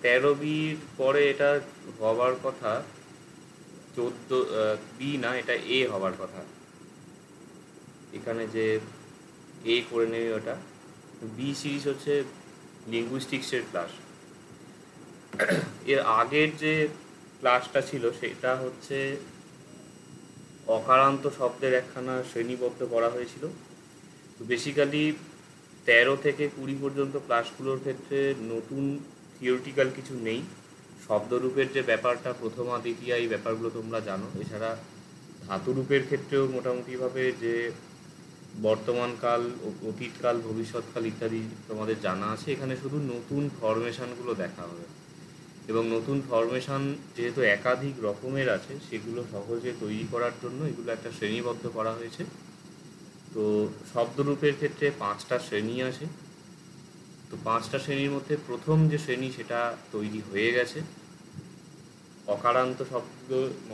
13B পরে এটা হবার কথা 14B না, এটা A হবার কথা। এখানে যে A করে নেবে ওটা। বি সিরিজ হচ্ছে লিঙ্গুইস্টিক্সের ক্লাস। এর আগের যে ক্লাসটা ছিল সেটা হচ্ছে অকারান্ত শব্দের একখানা শ্রেণীবদ্ধ করা হয়েছিল। তো বেসিক্যালি 13 থেকে 20 পর্যন্ত ক্লাসগুলোর ক্ষেত্রে নতুন থিওরিটিক্যাল কিছু নেই। শব্দরূপের যে ব্যাপারটা, প্রথমা দ্বিতীয়া, এই ব্যাপারগুলো তোমরা জানো। এছাড়া ধাতুরূপের ক্ষেত্রেও মোটামুটিভাবে যে বর্তমানকাল, অতীতকাল, ভবিষ্যৎকাল ইত্যাদি তোমাদের জানা আছে। এখানে শুধু নতুন ফরমেশানগুলো দেখা হবে, এবং নতুন ফরমেশান যেহেতু একাধিক রকমের আছে সেগুলো সহজে তৈরি করার জন্য এগুলো একটা শ্রেণীবদ্ধ করা হয়েছে। তো শব্দরূপের ক্ষেত্রে 5টা শ্রেণী আছে। তো 5টা শ্রেণীর মধ্যে প্রথম যে শ্রেণী সেটা তৈরি হয়ে গেছে, অকারান্ত শব্দ,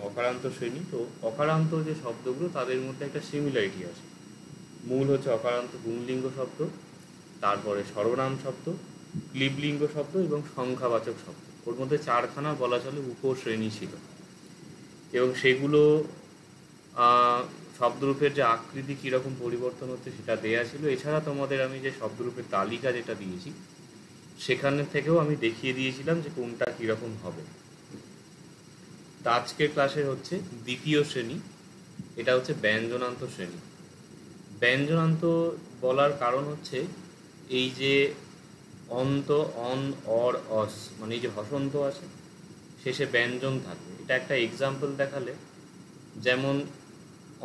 অকারান্ত শ্রেণী। তো অকারান্ত যে শব্দগুলো তাদের মধ্যে একটা সিমিলারিটি আছে। মূল হচ্ছে অকারান্ত পুংলিঙ্গ শব্দ, তারপরে সর্বনাম শব্দ, ক্লিবলিঙ্গ শব্দ এবং সংখ্যাবাচক শব্দ। ওর মধ্যে 4খানা বলা চলে উপশ্রেণী ছিল, এবং সেগুলো শব্দরূপের যে আকৃতি কীরকম পরিবর্তন হচ্ছে সেটা দেয়া ছিল। এছাড়া তোমাদের আমি যে শব্দরূপের তালিকা যেটা দিয়েছি সেখানে থেকেও আমি দেখিয়ে দিয়েছিলাম যে কোনটা কীরকম হবে। তা আজকের ক্লাসের হচ্ছে দ্বিতীয় শ্রেণী, এটা হচ্ছে ব্যঞ্জনান্ত শ্রেণী। ব্যঞ্জনান্ত বলার কারণ হচ্ছে এই যে অন্ত, অন, অর, অস, মানে এই যে হসন্ত আছে, শেষে ব্যঞ্জন থাকবে। এটা একটা এক্সাম্পল দেখালে, যেমন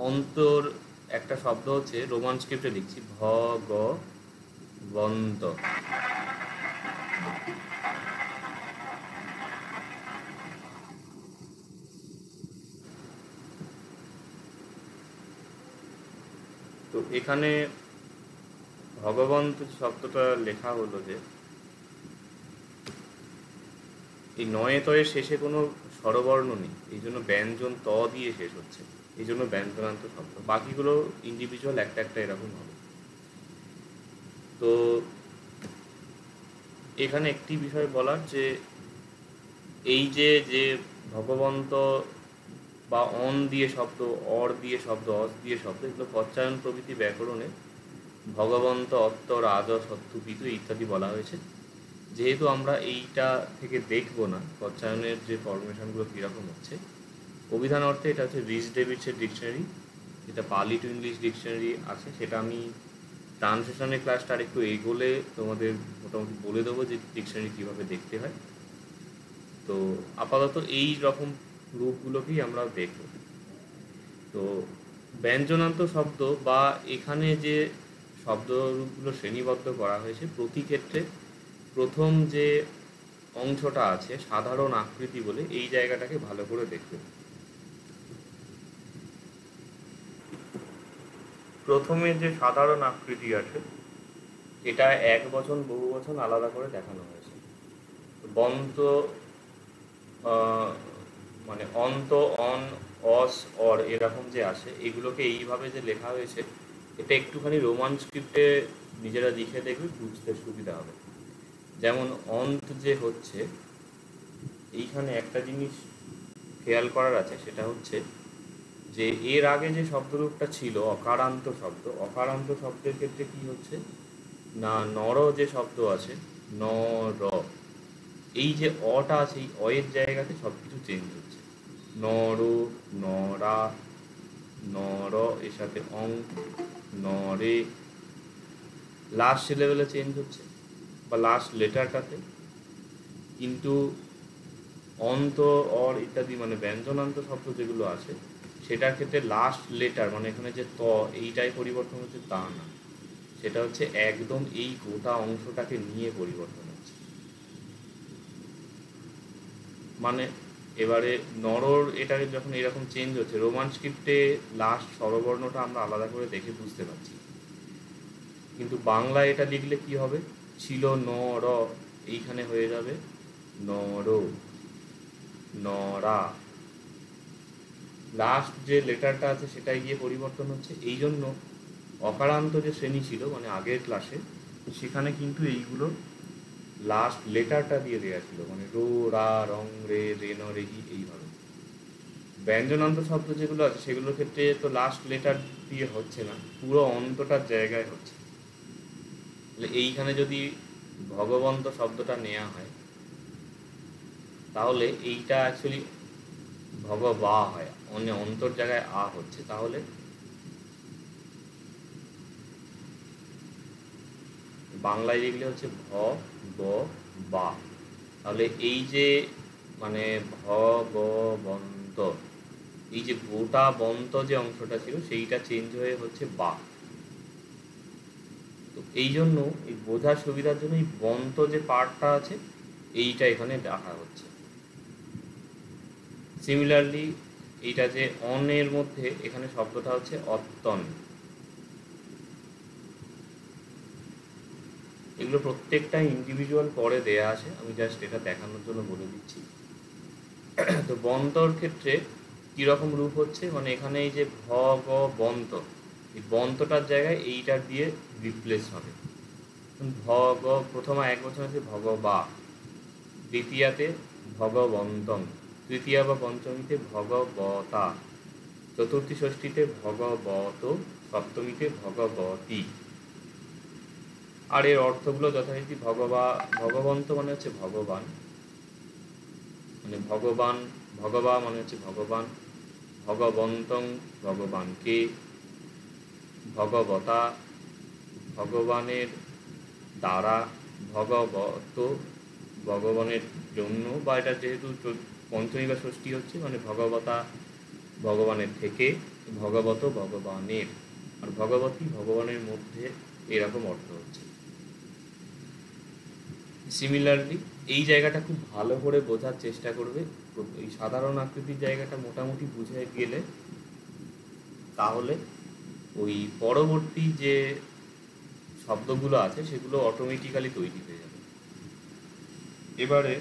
অন্তর একটা শব্দ হচ্ছে, রোমান স্ক্রিপ্টে লিখছি ভ গ বন্ত। তো এখানে ভগবন্ত শব্দটা লেখা হলো যে এই নয়ে তয়ের শেষে কোনো স্বরবর্ণ নেই, এই জন্য ব্যঞ্জন ত দিয়ে শেষ হচ্ছে, এই জন্য ব্যঞ্জনান্ত শব্দ। বাকিগুলো ইন্ডিভিজুয়াল একটা একটা এরকম হবে। তো এখানে একটি বিষয় বলার, যে এই যে যে ভগবন্ত বা অন দিয়ে শব্দ, অর দিয়ে শব্দ, অস দিয়ে শব্দ, এগুলো পচ্চায়ন প্রভৃতি ব্যাকরণে ভগবন্ত, অত্ত, রাজ, সত্য, পিতু ইত্যাদি বলা হয়েছে। যেহেতু আমরা এইটা থেকে দেখব না পচ্চায়নের যে ফরমেশনগুলো কীরকম হচ্ছে, অভিধান অর্থে এটা হচ্ছে রিচ ডেভিডসের ডিকশনারি, যেটা পালি টু ইংলিশ ডিকশনারি আছে। সেটা আমি ট্রান্সলেশনের ক্লাসটা আর একটু এগোলে তোমাদের মোটামুটি বলে দেবো যে ডিকশনারি কীভাবে দেখতে হয়। তো আপাতত এই রকম রূপগুলোকেই আমরা দেখব। তো ব্যঞ্জনান্ত শব্দ বা এখানে যে শব্দরূপগুলো শ্রেণীবদ্ধ করা হয়েছে, প্রতি ক্ষেত্রে প্রথম যে অংশটা আছে সাধারণ আকৃতি বলে, এই জায়গাটাকে ভালো করে দেখবে। প্রথমে যে সাধারণ আকৃতি আছে এটা এক বচন বহু বচন আলাদা করে দেখানো হয়েছে। বন্ত মানে অন্ত, অন, অস, অর এরকম যে আছে, এগুলোকে এইভাবে যে লেখা হয়েছে, এটা একটুখানি রোমান স্ক্রিপ্টে নিজেরা লিখে দেখবে, বুঝতে সুবিধা হবে। যেমন অন্ত যে হচ্ছে, এইখানে একটা জিনিস খেয়াল করার আছে, সেটা হচ্ছে যে এর আগে যে শব্দরূপটা ছিল অকারান্ত শব্দ, অকারান্ত শব্দের ক্ষেত্রে কি হচ্ছে না, নর যে শব্দ আছে, নর, এই যে অটা আছে, এই অয়ের জায়গাতে সব কিছু চেঞ্জ হচ্ছে। নর, নরা, নর, এর সাথে অং, নরে, লাস্ট লেভেলে চেঞ্জ হচ্ছে বা লাস্ট লেটারটাতে। কিন্তু অন্ত, অর ইত্যাদি মানে ব্যঞ্জনান্ত শব্দ যেগুলো আছে সেটার ক্ষেত্রে লাস্ট লেটার, মানে এখানে যে ত, এইটাই পরিবর্তন হচ্ছে তা না, সেটা হচ্ছে একদম এই গোটা অংশটাকে নিয়ে পরিবর্তন হচ্ছে। মানে এবারে নরর এটাকে যখন এরকম চেঞ্জ হচ্ছে, রোমান স্ক্রিপ্টে লাস্ট স্বরবর্ণটা আমরা আলাদা করে দেখে বুঝতে পারছি, কিন্তু বাংলা এটা লিখলে কি হবে, ছিল ন র, এইখানে হয়ে যাবে নর, নরা, লাস্ট যে লেটারটা আছে সেটাই গিয়ে পরিবর্তন হচ্ছে। এই জন্য অকারান্ত যে শ্রেণী ছিল মানে আগের ক্লাসে, সেখানে কিন্তু এইগুলো লাস্ট লেটারটা দিয়ে দেওয়া ছিল, মানে রো, রা, রং, রে, রে, ন, রে, ই, এইভাবে। ব্যঞ্জনান্ত শব্দ যেগুলো আছে সেগুলোর ক্ষেত্রে তো লাস্ট লেটার দিয়ে হচ্ছে না, পুরো অন্তটার জায়গায় হচ্ছে। তাহলে এইখানে যদি ভগবন্ত শব্দটা নেওয়া হয় তাহলে এইটা অ্যাকচুয়ালি ভগবা হয়, মানে অন্তর জায়গায় আ হচ্ছে। তাহলে বাংলায় যেগুলি হচ্ছে ভ, গ, বা। তাহলে এই যে মানে ভগবন্ত, এই যে গোটা বন্ত যে অংশটা ছিল সেইটা চেঞ্জ হয়ে হচ্ছে বা। তো এই জন্য এই বোঝার সুবিধার জন্য এই বন্ত যে পার্টটা আছে এইটা এখানে দেখা হচ্ছে। সিমিলারলি এইটা যে অনের মধ্যে এখানে শব্দটা হচ্ছে অত্তন। এগুলো প্রত্যেকটা ইন্ডিভিজুয়াল পরে দেয়া আছে, আমি জাস্ট এটা দেখানোর জন্য বলে দিচ্ছি। তো বন্তর ক্ষেত্রে কীরকম রূপ হচ্ছে, মানে এখানে এই যে ভ, গ, বন্ত, এই বন্তটার জায়গায় এইটার দিয়ে রিপ্লেস হবে। ভ, গ প্রথমা এক বছর আছে ভগবা, দ্বিতীয়াতে ভগবন্তম, তৃতীয়া বা পঞ্চমীতে ভগবতা, চতুর্থী ষষ্ঠীতে ভগবত, সপ্তমীতে ভগবতী। আর এর অর্থগুলো যথারীতি ভগবন্ত মানে হচ্ছে ভগবান, মানে ভগবান, ভগবা মানে হচ্ছে ভগবান, ভগবন্তং ভগবানকে, ভগবতা ভগবানের দ্বারা, ভগবত ভগবানের জন্য, বা এটা যেহেতু পঞ্চমী বা ষষ্ঠী হচ্ছে মানে ভগবতা ভগবানের থেকে, ভগবত ভগবানের, আর ভগবতী ভগবানের মধ্যে, এরকম অর্থ হচ্ছে। সিমিলারলি এই জায়গাটা খুব ভালো করে বোঝার চেষ্টা করবে। এই সাধারণ আকৃতির জায়গাটা মোটামুটি বুঝে গেলে তাহলে ওই পরবর্তী যে শব্দগুলো আছে সেগুলো অটোমেটিক্যালি তৈরি হয়ে যাবে। এবারে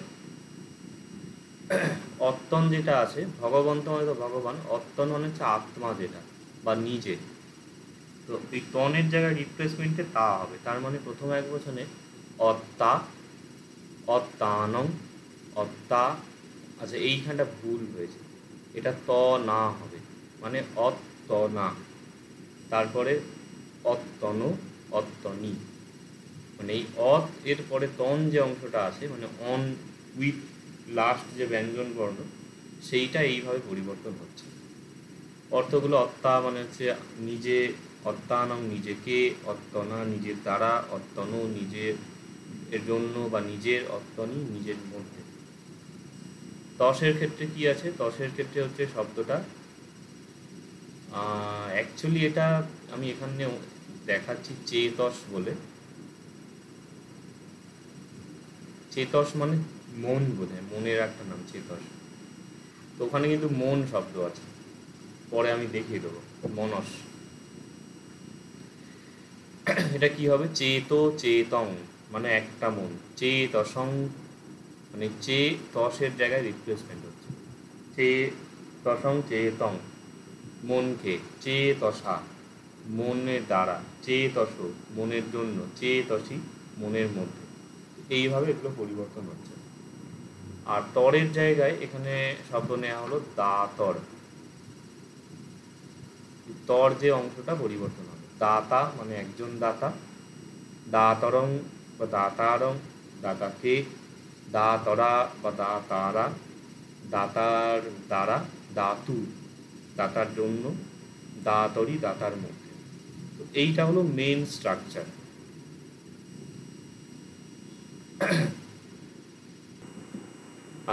অত্তন যেটা আছে, ভগবন্ত মানে তো ভগবান, অত্তন মানে হচ্ছে আত্মা যেটা বা নিজে। তো এই তনের জায়গায় রিপ্লেসমেন্টে তা হবে, তার মানে প্রথম এক বচনে অত্তা, অত্তানং, অত্তা। আচ্ছা এইখানটা ভুল হয়েছে, এটা ত না হবে, মানে অত্ত না, তারপরে অত্তন, অত্তনি, মানে এই অত এর পরে তন যে অংশটা আছে মানে অন উইথ লাস্ট যে ব্যঞ্জন বর্ণ সেইটা এইভাবে পরিবর্তন হচ্ছে। অর্থগুলো অত্তা মানে হচ্ছে নিজে, অত্তানং নিজেকে, অত্তনা নিজের দ্বারা, অত্তন নিজের এর জন্য বা নিজের, অত্তনি নিজের মধ্যে। তসের ক্ষেত্রে কি আছে, তসের ক্ষেত্রে হচ্ছে শব্দটা অ্যাকচুয়ালি এটা আমি এখানে দেখাচ্ছি চেতস বলে। চেতস মানে মন বোধহয়, মনের একটা নাম চেতস। তো ওখানে কিন্তু মন শব্দ আছে, পরে আমি দেখিয়ে দেবো মনস। এটা কি হবে, চেত চেতং মানে একটা মন, চেতসং মানে চে তসের জায়গায় রিপ্লেসমেন্ট হচ্ছে, চে তসং চেতং মনকে, চেতসা মনের দ্বারা, চেতস মনের জন্য, চেতসি মনের মধ্যে, এইভাবে এগুলো পরিবর্তন হচ্ছে। আর তরের জায়গায় এখানে শব্দ নেওয়া হলো দাতর, তর যে অংশটা পরিবর্তন হবে, দাতা মানে একজন দাতা, দাতরং বা দাতারং দাতাকে, দাতরা বা দাতারা দাতার দ্বারা, দাতু দাতার জন্য, দাতরি দাতার মধ্যে। তো এইটা হলো মেন স্ট্রাকচার।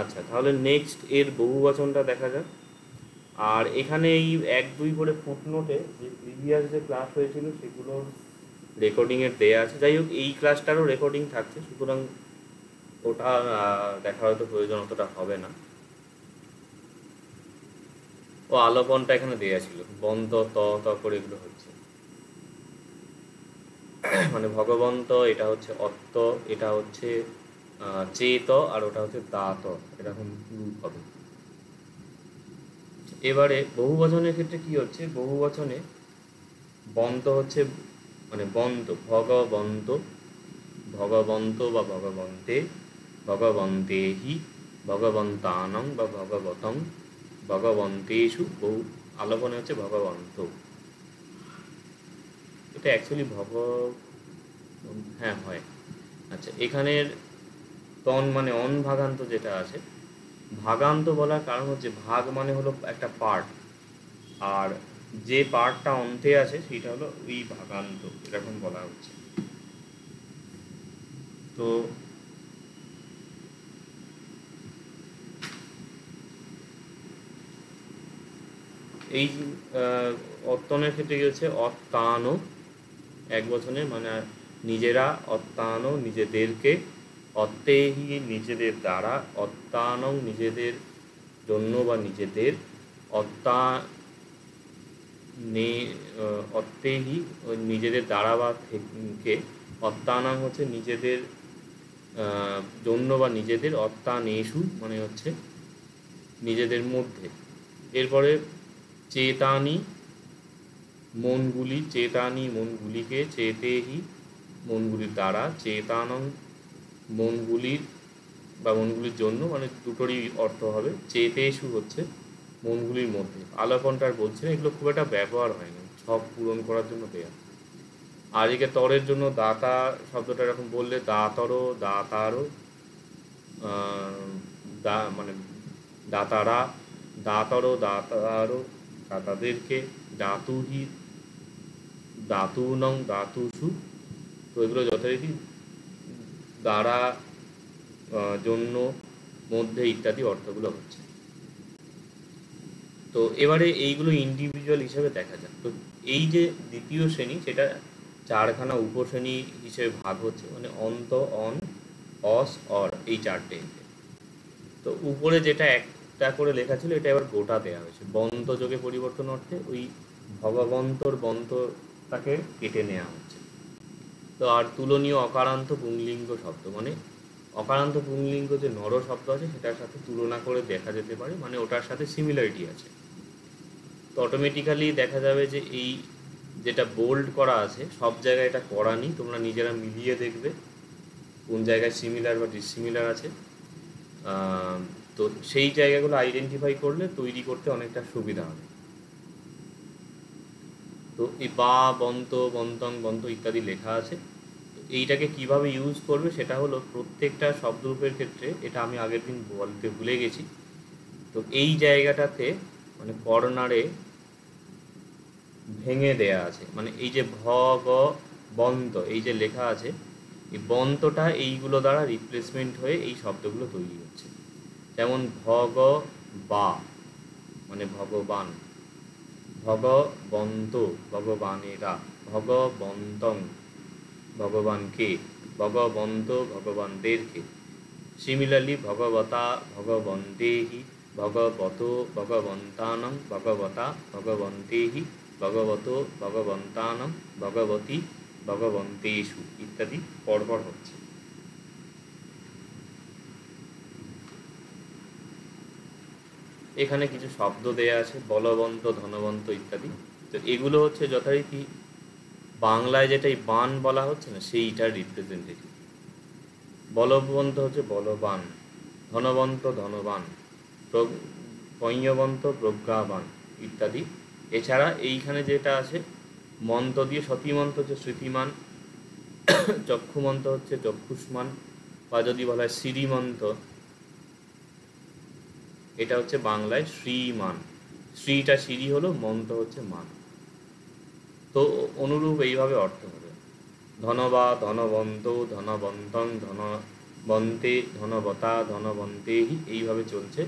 আচ্ছা তাহলে নেক্সট এর বহুবচনটা দেখা যাক। আর এখানে এই 1-2 করে ফুটনোটে যে প্রিভিয়াস যে ক্লাস হয়েছিল সেগুলোর রেকর্ডিংয়ের দেয়া আছে। যাই হোক এই ক্লাসটারও রেকর্ডিং থাকছে, সুতরাং ওটা দেখার হয়তো প্রয়োজন অতটা হবে না। ও আলোপনটা এখানে দেয়া ছিল, বন্ত ত ত করে এগুলো হচ্ছে, মানে ভগবন্ত এটা হচ্ছে অত্ত, এটা হচ্ছে চেত, আর ওটা হচ্ছে দাত, এরকম রূপ হবে। এবারে বহুবচনের ক্ষেত্রে কি হচ্ছে, বহুবচনে বন্ত হচ্ছে মানে বন্ত, ভগবন্ত, ভগবন্ত বা ভগবন্তে, ভগবন্তেহি, ভগবন্তানং বা ভগবতং, ভগবন্তেষু, বহু আলোপনে হচ্ছে ভগবন্ত। এটা অ্যাকচুয়ালি হ্যাঁ হয়। আচ্ছা, এখানের তন মানে অন ভাগান্ত যেটা আছে, ভাগান্ত বলার কারণ হচ্ছে ভাগ মানে হলো একটা পার্ট, আর যে পার্টটা অন্তে আছে সেটা হলো ওই ভাগান্ত, এরকম বলা হচ্ছে। তো এই অত্তনের ক্ষেত্রে কি হচ্ছে, অত্তানো এক বচনের, মানে নিজেরা, অত্তানো নিজেদেরকে, অত্তেহি নিজেদের দ্বারা, অত্তানং নিজেদের জন্য বা নিজেদের, অত্তা অত্তেহি নিজেদের দ্বারা বা থেকে, অত্তানাং হচ্ছে নিজেদের জন্য বা নিজেদের, অত্তানেষু মানে হচ্ছে নিজেদের মধ্যে। এরপরে চেতানি মনগুলি, চেতানি মনগুলিকে, চেতেহি মনগুলির দ্বারা, চেতানং মনগুলির বা মনগুলির জন্য, মানে দুটোরই অর্থ হবে। চেতেষু হচ্ছে মনগুলির মধ্যে। আলাপনটা আর বলছি না, এগুলো খুব একটা ব্যবহার হয় না, ছক পূরণ করার জন্য দেয়া। আর একে তরের জন্য দাতা শব্দটা এরকম বললে, দাতর, দাতারো, মানে দাতারা, দাতর, দাতারো দাতাদেরকে, দাতুহি, দাতুনং, দাতুষু। তো এগুলো যথারীতি দ্বারা, জন্য, মধ্যে ইত্যাদি অর্থগুলো হচ্ছে। তো এবারে এইগুলো ইন্ডিভিজুয়াল হিসেবে দেখা যাক। তো এই যে দ্বিতীয় শ্রেণী, সেটা চারখানা উপশ্রেণী হিসেবে ভাগ হচ্ছে, মানে অন্ত, অন, অস, অর, এই চারটে। তো উপরে যেটা একটা করে লেখা ছিল, এটা এবার গোটা দেওয়া হয়েছে বন্ত যোগে পরিবর্তন অর্থে, ওই ভগবন্তর বন্তটাকে কেটে নেওয়া হচ্ছে। তো আর তুলনীয় অকারান্ত পুংলিঙ্গ শব্দ, মানে অকারান্ত পুংলিঙ্গ যে নর শব্দ আছে সেটার সাথে তুলনা করে দেখা যেতে পারে, মানে ওটার সাথে সিমিলারিটি আছে। তো অটোমেটিক্যালি দেখা যাবে যে এই যেটা বোল্ড করা আছে সব জায়গায় এটা করা নেই, তোমরা নিজেরা মিলিয়ে দেখবে কোন জায়গায় সিমিলার বা ডিসিমিলার আছে। তো সেই জায়গাগুলো আইডেন্টিফাই করলে তৈরি করতে অনেকটা সুবিধা হবে। তো এই বা, বন্ত, বন্তং, বন্ত ইত্যাদি লেখা আছে। এইটাকে কিভাবে ইউজ করবে সেটা হলো প্রত্যেকটা শব্দরূপের ক্ষেত্রে, এটা আমি আগের দিন বলতে ভুলে গেছি। তো এই জায়গাটাতে মানে কর্নারে ভেঙে দেয়া আছে, মানে এই যে ভ, গ, বন্ত, এই যে লেখা আছে, এই বন্তটা এইগুলো দ্বারা রিপ্লেসমেন্ট হয়ে এই শব্দগুলো তৈরি হচ্ছে। যেমন ভগ বা মানে ভগবান, ভগবন্ত ভগবানেরা, ভগবন্তং ভগবানকে, ভগবন্ত ভগবানদেরকে। সিমিলারলি ভগবতা ভগবন্তেহি, ভগবত ভগবন্তানং, ভগবতা ভগবন্তেহি, ভগবত ভগবন্তানং, ভগবতী ভগবন্তেষু ইত্যাদি পরপর হচ্ছে। এখানে কিছু শব্দ দেয়া আছে, বলবন্ত, ধনবন্ত ইত্যাদি। তো এগুলো হচ্ছে যথারীতি বাংলায় যেটাই বান বলা হচ্ছে না, সেইটার রিপ্রেজেন্টেটিভ। বলবন্ত হচ্ছে বলবান, ধনবন্ত ধনবান, পঞ্যবন্ত প্রজ্ঞাবান ইত্যাদি। এছাড়া এইখানে যেটা আছে মন্ত দিয়ে, সতীমন্ত হচ্ছে স্মৃতিমান, চক্ষুমন্ত হচ্ছে চক্ষুষ্মান, বা যদি বলা হয় শ্রীমন্ত, এটা হচ্ছে বাংলায় শ্রীমান। শ্রীটা সিঁড়ি হলো, মন্ত হচ্ছে মান। তো অনুরূপ এইভাবে অর্থ হবে। ধনবা, ধনবন্ত, ধনবন্তং, ধনবন্তে, ধনবতা, ধনবন্তেহি, এইভাবে চলছে।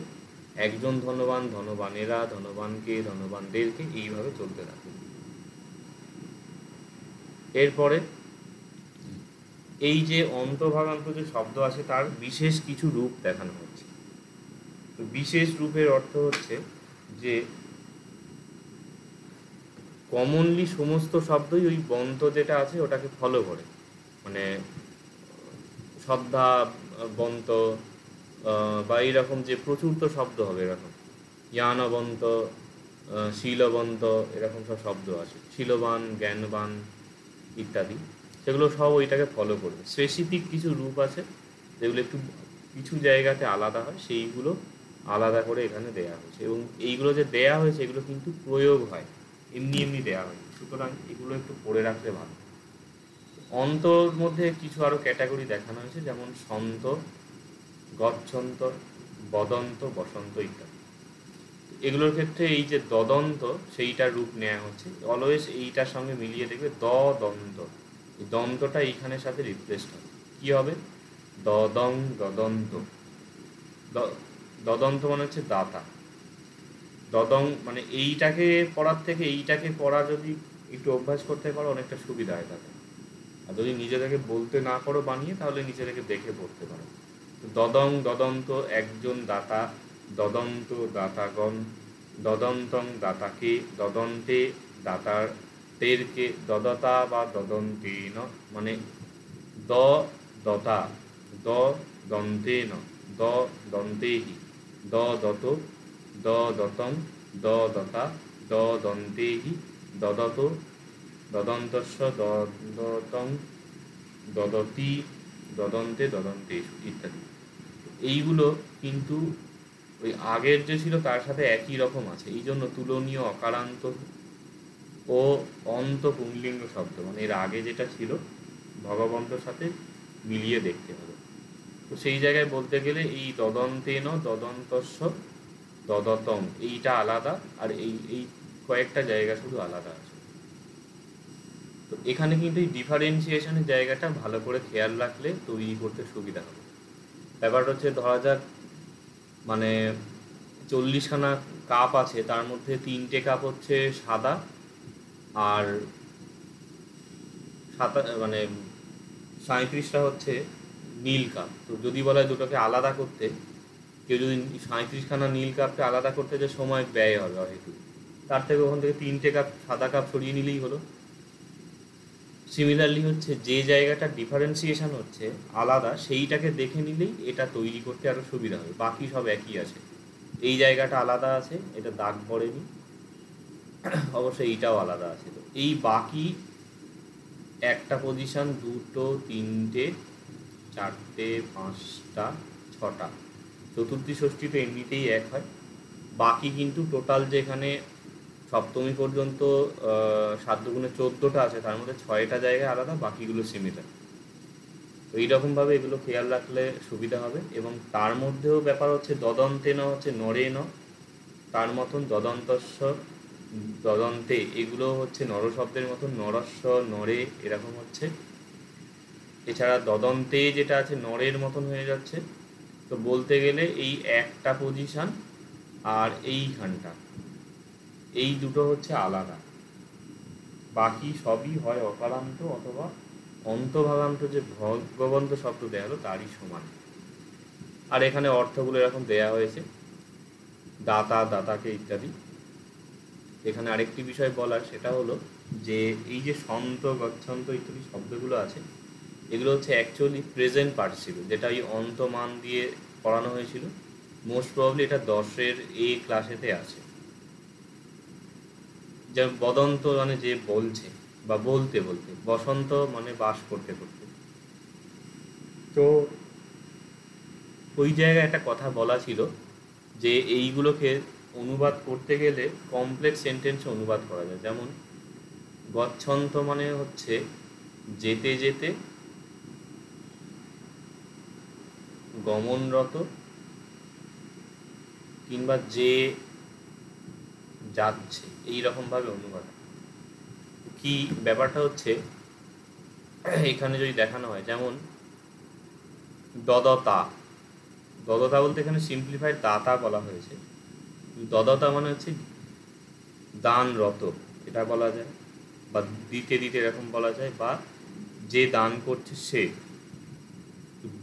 একজন ধনবান, ধনবানেরা, ধনবানকে, ধনবানদেরকে, এইভাবে চলতে থাকে। এরপরে এই যে অন্তভাগান্ত যে শব্দ আছে তার বিশেষ কিছু রূপ দেখানো হচ্ছে। তো বিশেষ রূপের অর্থ হচ্ছে যে কমনলি সমস্ত শব্দই ওই বন্ত যেটা আছে ওটাকে ফলো করে, মানে শ্রদ্ধা বন্ত বা এইরকম যে প্রচুর তো শব্দ হবে এরকম, জ্ঞানবন্ত, শীলবন্ত, এরকম সব শব্দ আছে, শীলবান, জ্ঞানবান ইত্যাদি। সেগুলো সব ওইটাকে ফলো করবে। স্পেসিফিক কিছু রূপ আছে যেগুলো একটু কিছু জায়গাতে আলাদা হয়, সেইগুলো আলাদা করে এখানে দেয়া হয়েছে, এবং এইগুলো যে দেয়া হয়েছে এগুলো কিন্তু প্রয়োগ হয়, এমনি এমনি দেওয়া হয়নি, সুতরাং এগুলো একটু পড়ে রাখলে ভালো। অন্তর মধ্যে কিছু আরও ক্যাটাগরি দেখানো হয়েছে, যেমন সন্ত, গচ্ছন্ত, বদন্ত, বসন্ত ইত্যাদি। এগুলোর ক্ষেত্রে এই যে দদন্ত সেইটার রূপ নেওয়া হচ্ছে, অলওয়েজ এইটার সঙ্গে মিলিয়ে দেখবে দন্ত, এই দন্তটা এইখানের সাথে রিপ্লেসড হবে, কী হবে? দদং দদন্ত। দদন্ত মানে হচ্ছে দাতা, দদং মানে এইটাকে পড়ার থেকে এইটাকে পড়া যদি একটু অভ্যাস করতে পারো অনেকটা সুবিধা হয় তাতে। আর যদি নিজে থেকে বলতে না পারো বানিয়ে, তাহলে নিজে থেকে দেখে পড়তে পারো। দদং দদন্ত একজন দাতা, দদন্ত দাতাগণ, দদন্তং দাতাকে, দদন্তে দাতার তেরকে, দদতা বা দদন্তেন মানে দ দতা, দ দন্তেন, দ দন্তেহি, দ দত, দ দতং, দ দতা, দ দন্তেহি, দদত, দদন্তস্য, দদতং, দদতি, দদন্তে, দদন্তেষু ইত্যাদি। এইগুলো কিন্তু ওই আগের যে ছিল তার সাথে একই রকম আছে, এই জন্য তুলনীয় অকারান্ত ও অন্ত পুংলিঙ্গ শব্দ, মানে এর আগে যেটা ছিল ভগবন্তর সাথে মিলিয়ে দেখতে হবে। তো সেই জায়গায় বলতে গেলে এই দদন্তেন, দদন্তস্য, দদতং এইটা আলাদা, আর এই এই কয়েকটা জায়গা শুধু আলাদা আছে। তো এখানে কিন্তু এই ডিফারেন্সিয়েশনের জায়গাটা ভালো করে খেয়াল রাখলে তৈরি করতে সুবিধা হবে। ব্যাপারটা হচ্ছে, ধরা যাক মানে 40খানা কাপ আছে, তার মধ্যে 3টে কাপ হচ্ছে সাদা, আর মানে 37টা হচ্ছে নীল কাপ। তো যদি বলা হয় দুটোকে আলাদা করতে, কেউ যদি 37খানা নীল কাপকে আলাদা করতে যে সময় ব্যয় হবে হয়তো, তার থেকে ওখান থেকে 3টে কাপ সাদা কাপ সরিয়ে নিলেই হলো। সিমিলারলি হচ্ছে যে জায়গাটা ডিফারেন্সিয়েশন হচ্ছে আলাদা, সেইটাকে দেখে নিলেই এটা তৈরি করতে আরও সুবিধা হবে। বাকি সব একই আছে, এই জায়গাটা আলাদা আছে, এটা দাগ পড়েনি, অবশ্যই এইটাও আলাদা আছে। তো এই বাকি একটা পজিশন, 2টো, 3টে, 4টে, 5টা, 6টা, চতুর্থী ষষ্ঠী তো এমনিতেই এক হয়। বাকি কিন্তু টোটাল যেখানে সপ্তমী পর্যন্ত 7 দুগুণে 14টা আছে, তার মধ্যে 6টা জায়গায় আলাদা, বাকিগুলো সিমিলার। তো এইরকমভাবে এগুলো খেয়াল রাখলে সুবিধা হবে। এবং তার মধ্যেও ব্যাপার হচ্ছে দদন্তেন হচ্ছে নরেন, তার মতন দদন্তস্য, দদন্তে এগুলো হচ্ছে নর শব্দের মতন, নরস্য, নরে এরকম হচ্ছে। এছাড়া দদন্তে যেটা আছে নরের মতন হয়ে যাচ্ছে। তো বলতে গেলে এই একটা পজিশন আর এইখানটা, এই দুটো হচ্ছে আলাদা, বাকি সবই হয় অকারান্ত অথবা অন্তভাগান্ত, যে ভগবন্ত শব্দ দেওয়া হলো তারই সমান। আর এখানে অর্থগুলো এরকম দেয়া হয়েছে, দাতা, দাতাকে ইত্যাদি। এখানে আরেকটি বিষয় বলার, সেটা হলো যে এই যে সন্ত, গচ্ছন্ত ইত্যাদি শব্দগুলো আছে, এগুলো হচ্ছে অ্যাকচুয়ালি প্রেজেন্ট পার্টিসিপল, যেটা ওই অন্তমান দিয়ে পড়ানো হয়েছিল। মোস্ট প্রবাবলি এটা 10-এর এ ক্লাসেতে আছে। যেমন বদন্ত মানে যে বলছে বা বলতে বলতে, বসন্ত মানে বাস করতে করতে। তো ওই জায়গায় একটা কথা বলা ছিল যে এইগুলোকে অনুবাদ করতে গেলে কমপ্লেক্স সেন্টেন্সে অনুবাদ করা যায়। যেমন গচ্ছন্ত মানে হচ্ছে যেতে যেতে, গমনরত, কিংবা যে যাচ্ছে, এইরকমভাবে অনুবাদ। কি ব্যাপারটা হচ্ছে, এখানে যদি দেখানো হয়, যেমন দদতা, দদতা বলতে এখানে সিম্পলিফাইড দাতা বলা হয়েছে। দদতা মানে হচ্ছে দানরত, এটা বলা যায়, বা দিতে দিতে এরকম বলা যায়, বা যে দান করছে সে,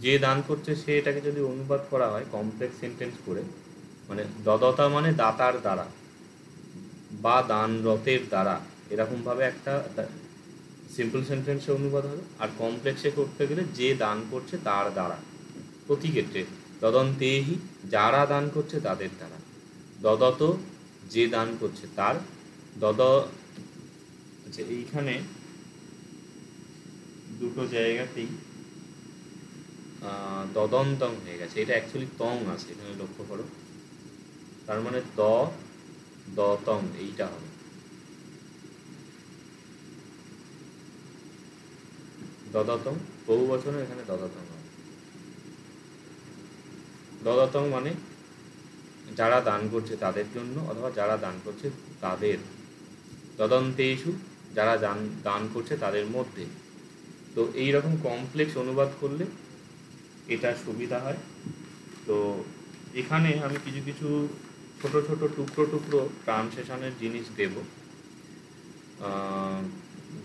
যে দান করছে সে, এটাকে যদি অনুবাদ করা হয় কমপ্লেক্স সেন্টেন্স করে, মানে দদতা মানে দাতার দ্বারা বা দানরতের দ্বারা, এরকমভাবে একটা সিম্পল সেন্টেন্সে অনুবাদ হবে। আর কমপ্লেক্সে করতে গেলে যে দান করছে তার দ্বারা, প্রতি ক্ষেত্রে দদন্তেহি যারা দান করছে তাদের দ্বারা, দদত যে দান করছে তার, আচ্ছা এইখানে দুটো জায়গাতেই দদন্তং হয়ে গেছে। এটা অ্যাকচুয়ালি তং আছে এখানে, লক্ষ্য করো। তার মানে দতং এইটা হবে। দদতং বহু বচনে এখানে দদতং হবে। দদতং মানে যারা দান করছে তাদের জন্য, অথবা যারা দান করছে তাদের। দদন্তেষু যারা দান করছে তাদের মধ্যে। তো এইরকম কমপ্লেক্স অনুবাদ করলে এটা সুবিধা হয়। তো এখানে আমি কিছু কিছু ছোট ছোট টুকরো টুকরো ট্রান্সলেশনের জিনিস দেব।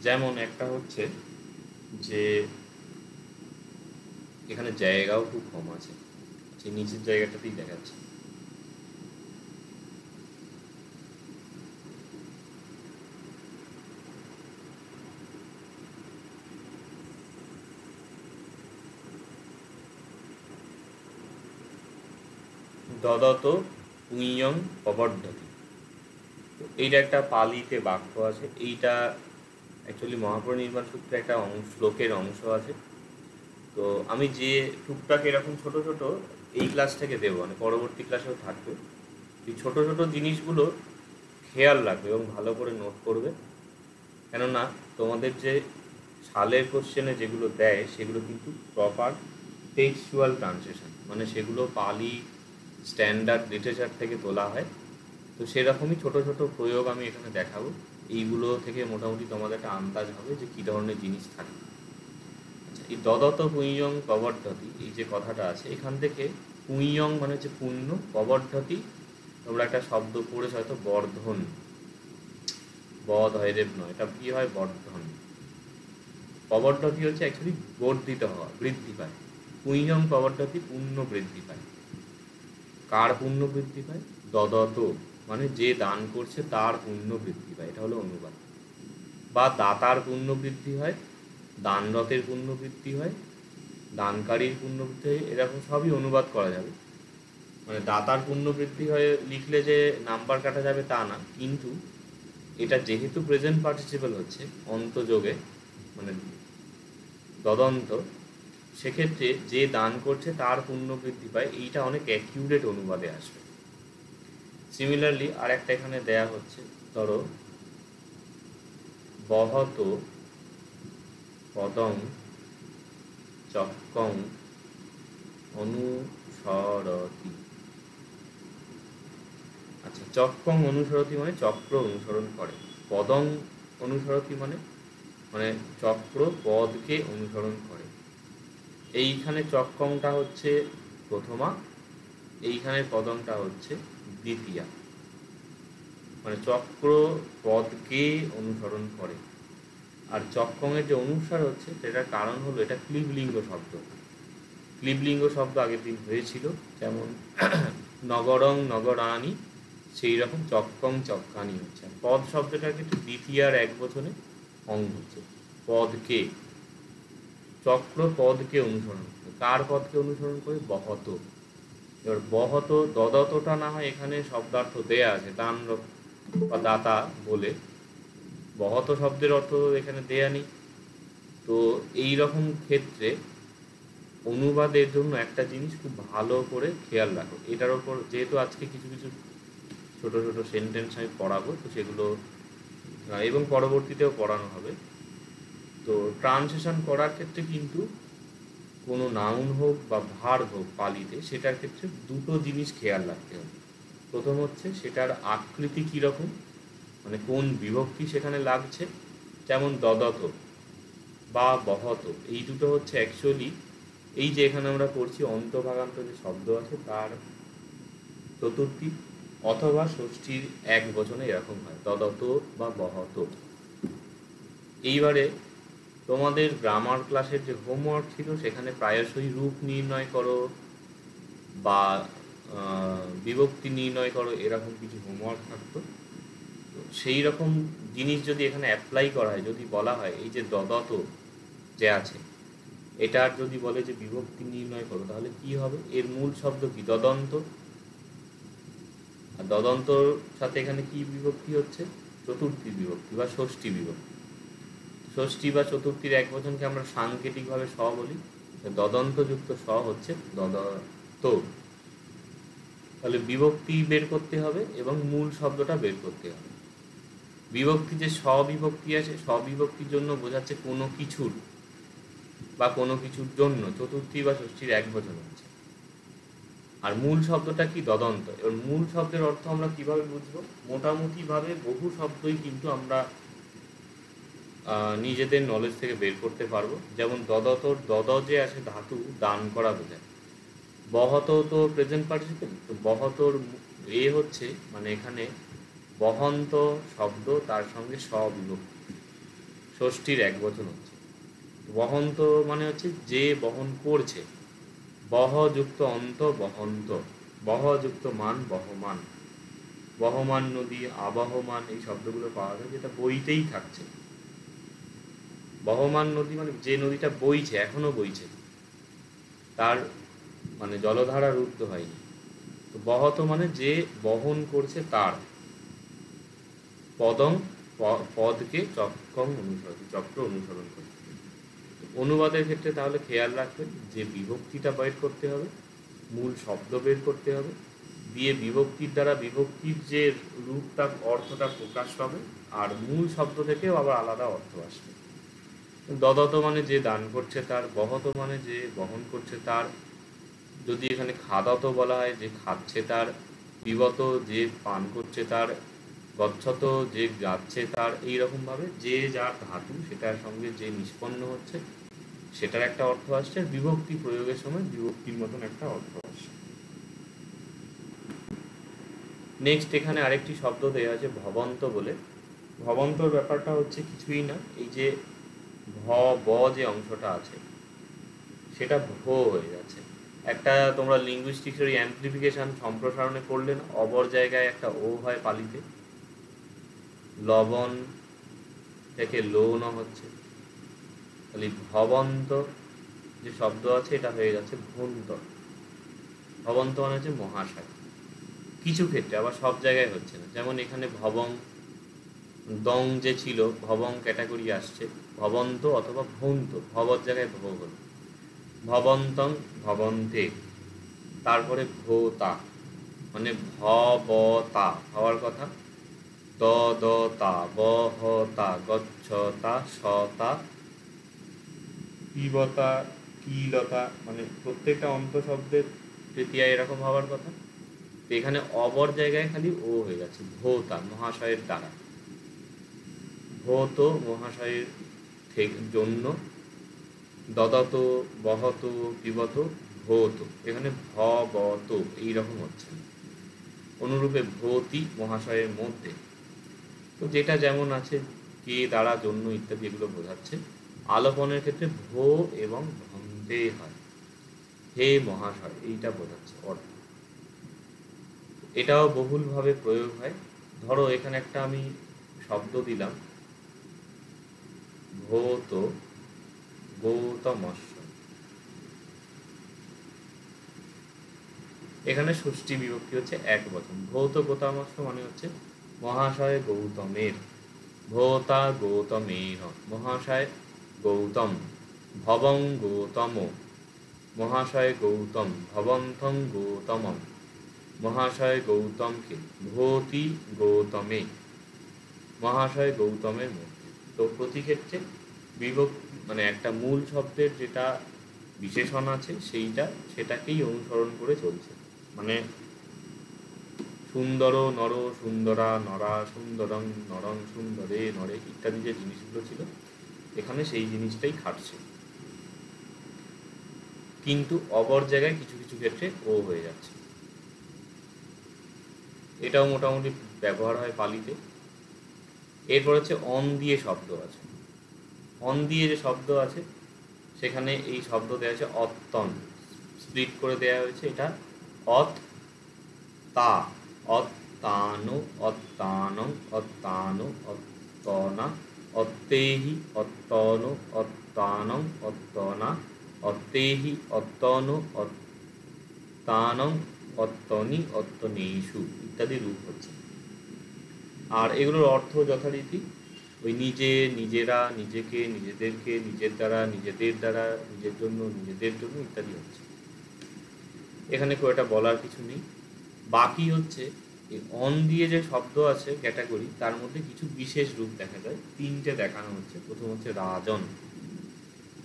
যেমন একটা হচ্ছে যে এখানে জায়গাও খুব কম আছে, সেই নিচের জায়গাটাতেই দেখাচ্ছে। দদত পুঁয়ং প্রবর্ধতি। তো এইটা একটা পালিতে বাক্য আছে। এইটা অ্যাকচুয়ালি মহাপরিনির্বাণ সূত্রে একটা শ্লোকের অংশ আছে। তো আমি যে টুকটাক এরকম ছোট ছোট এই ক্লাস থেকে দেবো, মানে পরবর্তী ক্লাসেও থাকবে, এই ছোট ছোট জিনিসগুলো খেয়াল রাখবে এবং ভালো করে নোট করবে। কেননা তোমাদের যে সালের কোশ্চেনে যেগুলো দেয় সেগুলো কিন্তু প্রপার টেক্সচুয়াল ট্রান্সলেশন, মানে সেগুলো পালি স্ট্যান্ডার্ড লিটারেচার থেকে তোলা হয়। তো সেরকমই ছোট ছোট প্রয়োগ আমি এখানে দেখাবো। এইগুলো থেকে মোটামুটি তোমাদের একটা আন্দাজ হবে যে কী ধরনের জিনিস থাকে। আচ্ছা, এই দদত পুঁয়ং প্রবর্ধতি, এই যে কথাটা আছে এখান থেকে পুঁয়ং মানে হচ্ছে পুণ্য, প্রবর্ধতি তোমরা একটা শব্দ পড়েছ হয়তো, বর্ধন। বধ হয় রেপ নয়, এটা কি হয়? বর্ধন। প্রবর্ধতি হচ্ছে অ্যাকচুয়ালি বর্ধিত হওয়া, বৃদ্ধি পায়। পুঁয়ং প্রবর্ধতি পুণ্য বৃদ্ধি পায়। কার পুণ্য বৃদ্ধি পায়? দদত মানে যে দান করছে তার পুণ্য বৃদ্ধি পায়, এটা হলো অনুবাদ। বা দাতার পুণ্য বৃদ্ধি হয়, দানরতের পুণ্য বৃদ্ধি হয়, দানকারীর পুণ্য বৃদ্ধি হয়, এরকম সবই অনুবাদ করা যাবে। মানে দাতার পুণ্য বৃদ্ধি হয়ে লিখলে যে নাম্বার কাটা যাবে তা না, কিন্তু এটা যেহেতু প্রেজেন্ট পার্টিসিপেল হচ্ছে অন্তযোগে, মানে দদন্ত, সেক্ষেত্রে যে দান করছে তার পুণ্য বৃদ্ধি পায়, এইটা অনেক অ্যাকিউরেট অনুবাদে আসবে। সিমিলারলি আর একটা এখানে দেয়া হচ্ছে, ধরো বহত পদং চক্কং অনুসরতি। আচ্ছা, চক্কং অনুসরতি মানে চক্র অনুসরণ করে। পদং অনুসরতি মানে মানে চক্র পদকে অনুসরণ করে। এইখানে চক্কংটা হচ্ছে প্রথমা, এইখানে পদংটা হচ্ছে দ্বিতীয়া। মানে চক্র পদকে অনুসরণ করে। আর চক্কংয়ের যে অনুসার হচ্ছে সেটার কারণ হলো এটা ক্লিবলিঙ্গ শব্দ। ক্লিবলিঙ্গ শব্দ আগের দিন হয়েছিল, যেমন নগরং নগরানি, সেই রকম চক্কং চক্কানি হচ্ছে। পদ শব্দটার ক্ষেত্রে দ্বিতীয়ার এক বচনে অং হচ্ছে পদকে। চক্র পদকে অনুসরণ করে। কার পদকে অনুসরণ করে? বহত। এবার বহত দদতটা না হয় এখানে শব্দার্থ দেয়া আছে দান বা দাতা বলে, বহত শব্দের অর্থ এখানে দেয়া নেই। তো এই রকম ক্ষেত্রে অনুবাদের জন্য একটা জিনিস খুব ভালো করে খেয়াল রাখো, এটার ওপর যেহেতু আজকে কিছু কিছু ছোট ছোট সেন্টেন্স আমি পড়াবো, তো সেগুলো এবং পরবর্তীতেও পড়ানো হবে। তো ট্রান্সলেশন করার ক্ষেত্রে কিন্তু কোনো নাউন হোক বা ভার্ব হোক পালিতে, সেটার ক্ষেত্রে দুটো জিনিস খেয়াল রাখতে হবে। প্রথম হচ্ছে সেটার আকৃতি কীরকম, মানে কোন বিভক্তি সেখানে লাগছে। যেমন দদত বা বহত, এই দুটো হচ্ছে অ্যাকচুয়ালি এই যে এখানে আমরা পড়ছি অন্তভাগান্ত যে শব্দ আছে তার চতুর্থী অথবা ষষ্ঠীর এক বচনে এরকম হয়, দদত বা বহত। এইবারে তোমাদের গ্রামার ক্লাসের যে হোমওয়ার্ক ছিল সেখানে প্রায়শই রূপ নির্ণয় করো বা বিভক্তি নির্ণয় করো, এরকম কিছু হোমওয়ার্ক থাকতো। তো সেই রকম জিনিস যদি এখানে অ্যাপ্লাই করা হয়, যদি বলা হয় এই যে দদত যে আছে এটার যদি বলে যে বিভক্তি নির্ণয় করো, তাহলে কি হবে? এর মূল শব্দ কি? দদন্ত। আর দদন্তর সাথে এখানে কি বিভক্তি হচ্ছে? চতুর্থী বিভক্তি বা ষষ্ঠী বিভক্তি। ষষ্ঠী বা চতুর্থীর একবচনকে আমরা সাংকেতিকভাবে স বলি, দদন্তযুক্ত স হচ্ছে দদত। তাহলে বিভক্তি বের করতে হবে এবং মূল শব্দটা বের করতে হবে। বিভক্তি যে স্ববিভক্তি আছে, স্ববিভক্তির জন্য বোঝাচ্ছে কোনো কিছুর বা কোনো কিছুর জন্য, চতুর্থী বা ষষ্ঠীর একবচন হচ্ছে। আর মূল শব্দটা কি? দদন্ত। এবার মূল শব্দের অর্থ আমরা কিভাবে বুঝবো? মোটামুটি ভাবে বহু শব্দই কিন্তু আমরা নিজেদের নলেজ থেকে বের করতে পারবো। যেমন দদতর দদ যে আছে ধাতু, দান করা বোঝায়। বহত তো প্রেজেন্ট পার্টিসিপেল, তো বহতর হচ্ছে মানে এখানে বহন্ত শব্দ, তার সঙ্গে স্ববিভক্তি, ষষ্ঠীর একবচন হচ্ছে। বহন্ত মানে হচ্ছে যে বহন করছে, বহযুক্ত অন্ত বহন্ত, বহযুক্ত মান বহমান। বহমান নদী, আবহমান এই শব্দগুলো পাওয়া যায় যেটা বইতেই থাকছে। বহমান নদী মানে যে নদীটা বইছে, এখনো বইছে, তার মানে জলধারা রুদ্ধ হয়নি। তো বহত মানে যে বহন করছে তার। পদং পদকে চক্র অনুসরণ করছে। অনুবাদের ক্ষেত্রে তাহলে খেয়াল রাখবেন যে বিভক্তিটা বের করতে হবে, মূল শব্দ বের করতে হবে, দিয়ে বিভক্তির দ্বারা বিভক্তির যে রূপটা, অর্থটা প্রকাশ পাবে, আর মূল শব্দ থেকেও আবার আলাদা অর্থ আসবে। দদত মানে যে দান করছে তার, বহত মানে যে বহন করছে তার, যদি এখানে খাদত বলা হয় যে খাচ্ছে তার, পিবত যে পান করছে তার, গচ্ছত যে যাচ্ছে তার, এইরকমভাবে যে যার ধাতু সেটার সঙ্গে যে নিষ্পন্ন হচ্ছে সেটার একটা অর্থ আসছে। বিভক্তি প্রয়োগের সময় বিভক্তির মতন একটা অর্থ আসছে। নেক্সট এখানে আরেকটি শব্দ দেওয়া আছে ভবন্ত বলে। ভবন্তর ব্যাপারটা হচ্ছে কিছুই না, এই যে ব যে অংশটা আছে সেটা ভো হয়ে যাচ্ছে। একটা তোমরা লিঙ্গুইস্টিক্সের অ্যাম্প্লিফিকেশন সম্প্রসারণে করলে না, অবর জায়গায় একটা ও হয় পালিতে, লবণ থেকে লোন হচ্ছে, তাহলে ভবন্ত যে শব্দ আছে এটা হয়ে যাচ্ছে ভন্ত। ভবন্ত মানে হচ্ছে মহাশয়। কিছু ক্ষেত্রে আবার সব জায়গায় হচ্ছে না, যেমন এখানে ভবং দং যে ছিল, ভবং ক্যাটাগরি আসছে, ভবন্ত অথবা ভন্ত, ভবর জায়গায় ভব হল, ভবন্তং ভবন্তে। তারপরে ভোতা মানে ভবতা হওয়ার কথা, দ দ তা বহতা গচ্ছতা সতা পিবতা কিলতা, মানে প্রত্যেকটা অন্ত শব্দের তৃতীয়া এরকম হওয়ার কথা। তো এখানে অবর জায়গায় খালি ও হয়ে যাচ্ছে, ভোতা মহাশয়ের দ্বারা, ভৌত মহাশয়ের জন্য, দদত বহত পিবত ভৌত, এখানে ভবত এইরকম হচ্ছে। অনুরূপে ভৌতি মহাশয়ের মধ্যে, তো যেটা যেমন আছে কে দ্বারা জন্য ইত্যাদি এগুলো বোঝাচ্ছে। আলোপনের ক্ষেত্রে ভো এবং ভন্তে হয়, হে মহাশয় এইটা বোঝাচ্ছে অর্থ। এটাও বহুলভাবে প্রয়োগ হয়। ধরো এখানে একটা আমি শব্দ দিলাম ভৌত গৌতমস্য, এখানে ষষ্ঠী বিভক্তি হচ্ছে এক বচন। ভৌত গৌতমস্য মানে হচ্ছে মহাশয় গৌতমের, ভৌতা গৌতমের, মহাশয় গৌতম, ভবং গৌতম মহাশয় গৌতম, ভবন্তং গৌতমম মহাশয় গৌতমকে, ভৌতি গৌতমে মহাশয় গৌতমের মধ্যে। তো প্রতি ক্ষেত্রে বিভক্তি মানে একটা মূল শব্দের যেটা বিশেষণ আছে সেটাকেই অনুসরণ করে চলছে। মানে সুন্দর নর সুন্দরা নরা, সুন্দরং নরং সুন্দরে নরে ইত্যাদি যে জিনিসগুলো ছিল এখানে সেই জিনিসটাই খাটছে, কিন্তু অবর জায়গায় কিছু কিছু ক্ষেত্রে ও হয়ে যাচ্ছে। এটাও মোটামুটি ব্যবহার হয় পালিতে। এরপর হচ্ছে অন দিয়ে শব্দ আছে। অন দিয়ে যে শব্দ আছে সেখানে এই শব্দ দেওয়া আছে অত্তন, স্প্লিট করে দেওয়া হয়েছে, এটা অত তা, অত্তানো অত্তানং অত্তানো অত্তনা, অত্তেহি অত্তনো অত্তানং অত্তনা, অত্তেহি অত্তনো অত্তানং অত্তনি অত্তনেষু ইত্যাদি রূপ হচ্ছে। আর এগুলোর অর্থ যথারীতি ওই নিজে, নিজেরা, নিজেকে, নিজেদেরকে, নিজের দ্বারা, নিজেদের দ্বারা, নিজের জন্য, নিজেদের জন্য ইত্যাদি হচ্ছে। এখানে খুব একটা বলার কিছু নেই। বাকি হচ্ছে এই অন দিয়ে যে শব্দ আছে ক্যাটাগরি, তার মধ্যে কিছু বিশেষ রূপ দেখা যায়, তিনটে দেখানো হচ্ছে। প্রথম হচ্ছে রাজন।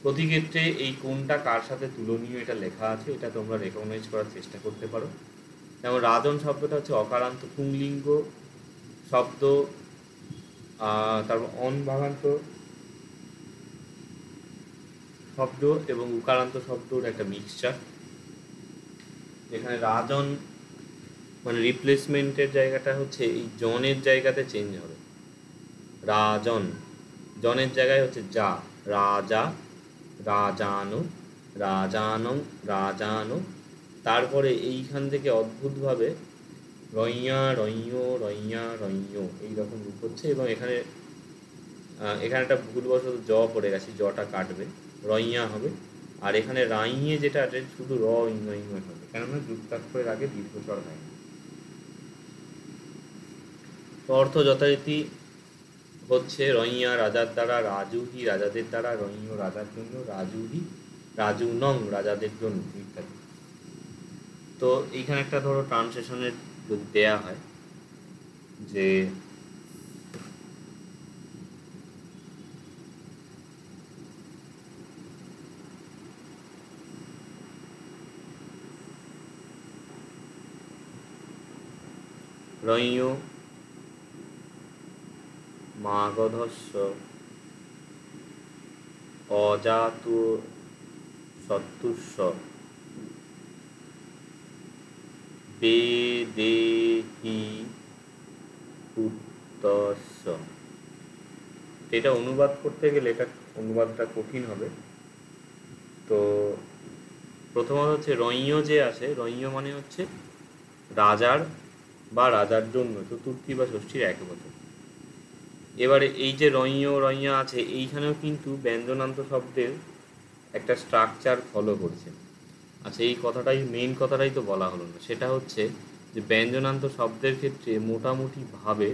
প্রতি ক্ষেত্রে এই কোনটা কার সাথে তুলনীয় এটা লেখা আছে, এটা তোমরা রেকগনাইজ করার চেষ্টা করতে পারো। যেমন রাজন শব্দটা হচ্ছে অকারান্ত পুংলিঙ্গ শব্দ, তারপর অন ভাগান্ত শব্দ এবং উকারান্ত শব্দর একটা মিক্সচার। এখানে রাজন মানে রিপ্লেসমেন্টের জায়গাটা হচ্ছে এই জনের জায়গাতে চেঞ্জ হবে। রাজন, জনের জায়গায় হচ্ছে যা, রাজা, রাজানো, রাজানং, রাজানো। তারপরে এইখান থেকে অদ্ভুতভাবে রইয়া, রইয়, রইয়া, রইয় এইরকম রূপ হচ্ছে। এবং এখানে এখানে একটা ভুলবশত জ পড়ে গেছে, জটা কাটবে, রইয়া হবে। আর এখানে রাইয়ে যেটা আছে শুধু র ইং হবে, কেননা যুক্তাক্ষরের আগে দীর্ঘস্বর হয়। অর্থ যথারীতি হচ্ছে রইয়া রাজার দ্বারা, রাজুহি রাজাদের দ্বারা, রইয় রাজার জন্য, রাজুহি রাজুনং রাজাদের জন্য ইত্যাদি। তো এইখানে একটা ধরো ট্রান্সলেশনের যদি দেয়া হয় যে রইয় মাগধস্য অজাত সত্তুস্য বেদেহি পুত্তস্য। এটা অনুবাদ করতে গেলে এটা অনুবাদটা কঠিন হবে। তো প্রথমত হচ্ছে রইয় যে আছে, রইয় মানে হচ্ছে রাজার বা রাজার জন্য, চতুর্থী বা ষষ্ঠীর এক বছর। এবারে এই যে রইয় রইয়া আছে, এইখানেও কিন্তু ব্যঞ্জনান্ত শব্দের একটা স্ট্রাকচার ফলো করছে। আচ্ছা, এই কথাটাই মেইন কথাটাই তো বলা হলো না, সেটা হচ্ছে যে ব্যঞ্জনান্ত শব্দের ক্ষেত্রে মোটামুটিভাবে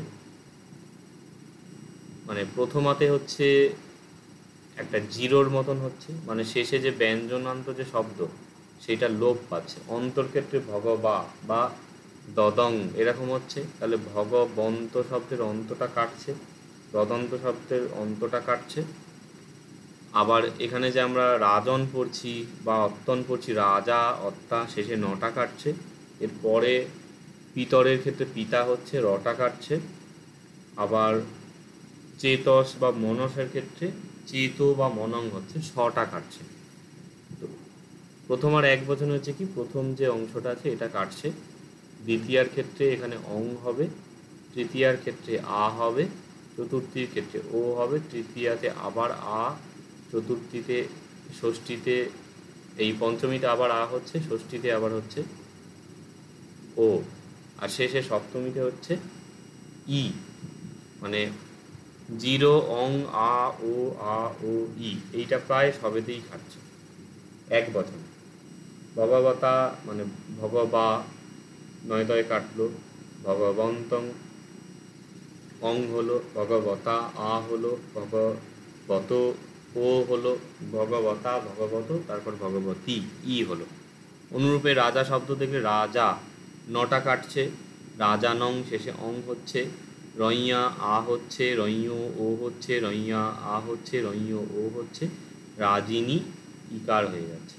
মানে প্রথমাতে হচ্ছে একটা জিরোর মতন হচ্ছে, মানে শেষে যে ব্যঞ্জনান্ত যে শব্দ সেটা লোপ পাচ্ছে। অন্তর ক্ষেত্রে ভগবা বা দদং এরকম হচ্ছে, তাহলে ভগবন্ত শব্দের অন্তটা কাটছে, দদন্ত শব্দের অন্তটা কাটছে। আবার এখানে যে আমরা রাজন পড়ছি বা অত্তন পড়ছি, রাজা অত্তা, শেষে নটা কাটছে। এরপরে পিতরের ক্ষেত্রে পিতা হচ্ছে, রটা কাটছে। আবার চেতস বা মনসের ক্ষেত্রে চেত বা মনং হচ্ছে, ছটা কাটছে। তো প্রথম আর এক বচন হচ্ছে কি, প্রথম যে অংশটা আছে এটা কাটছে। দ্বিতীয়ার ক্ষেত্রে এখানে অং হবে, তৃতীয়ার ক্ষেত্রে আ হবে, চতুর্থীর ক্ষেত্রে ও হবে, তৃতীয়াতে আবার আ, চতুর্থীতে ষষ্ঠীতে এই পঞ্চমীতে আবার আ হচ্ছে, ষষ্ঠীতে আবার হচ্ছে ও, আর শেষে সপ্তমীতে হচ্ছে ই। মানে জিরো, অং, আ, ও, আ, ও, ই এইটা প্রায় সবেতেই খাচ্ছে এক বচন। ভগবতা মানে ভগবা নয়দয় কাটলো, ভগবন্তং অং হলো, ভগবতা আ হলো, ভগবত ও হলো, ভগবতা ভগবত, তারপর ভগবতী ই হলো। অনুরূপে রাজা শব্দ থেকে রাজা নটা কাটছে, রাজানং শেষে অং হচ্ছে, রইয়া আ হচ্ছে, রইয় ও হচ্ছে, রইয়া আ হচ্ছে, রইয় ও হচ্ছে, রাজিনী ইকার হয়ে যাচ্ছে।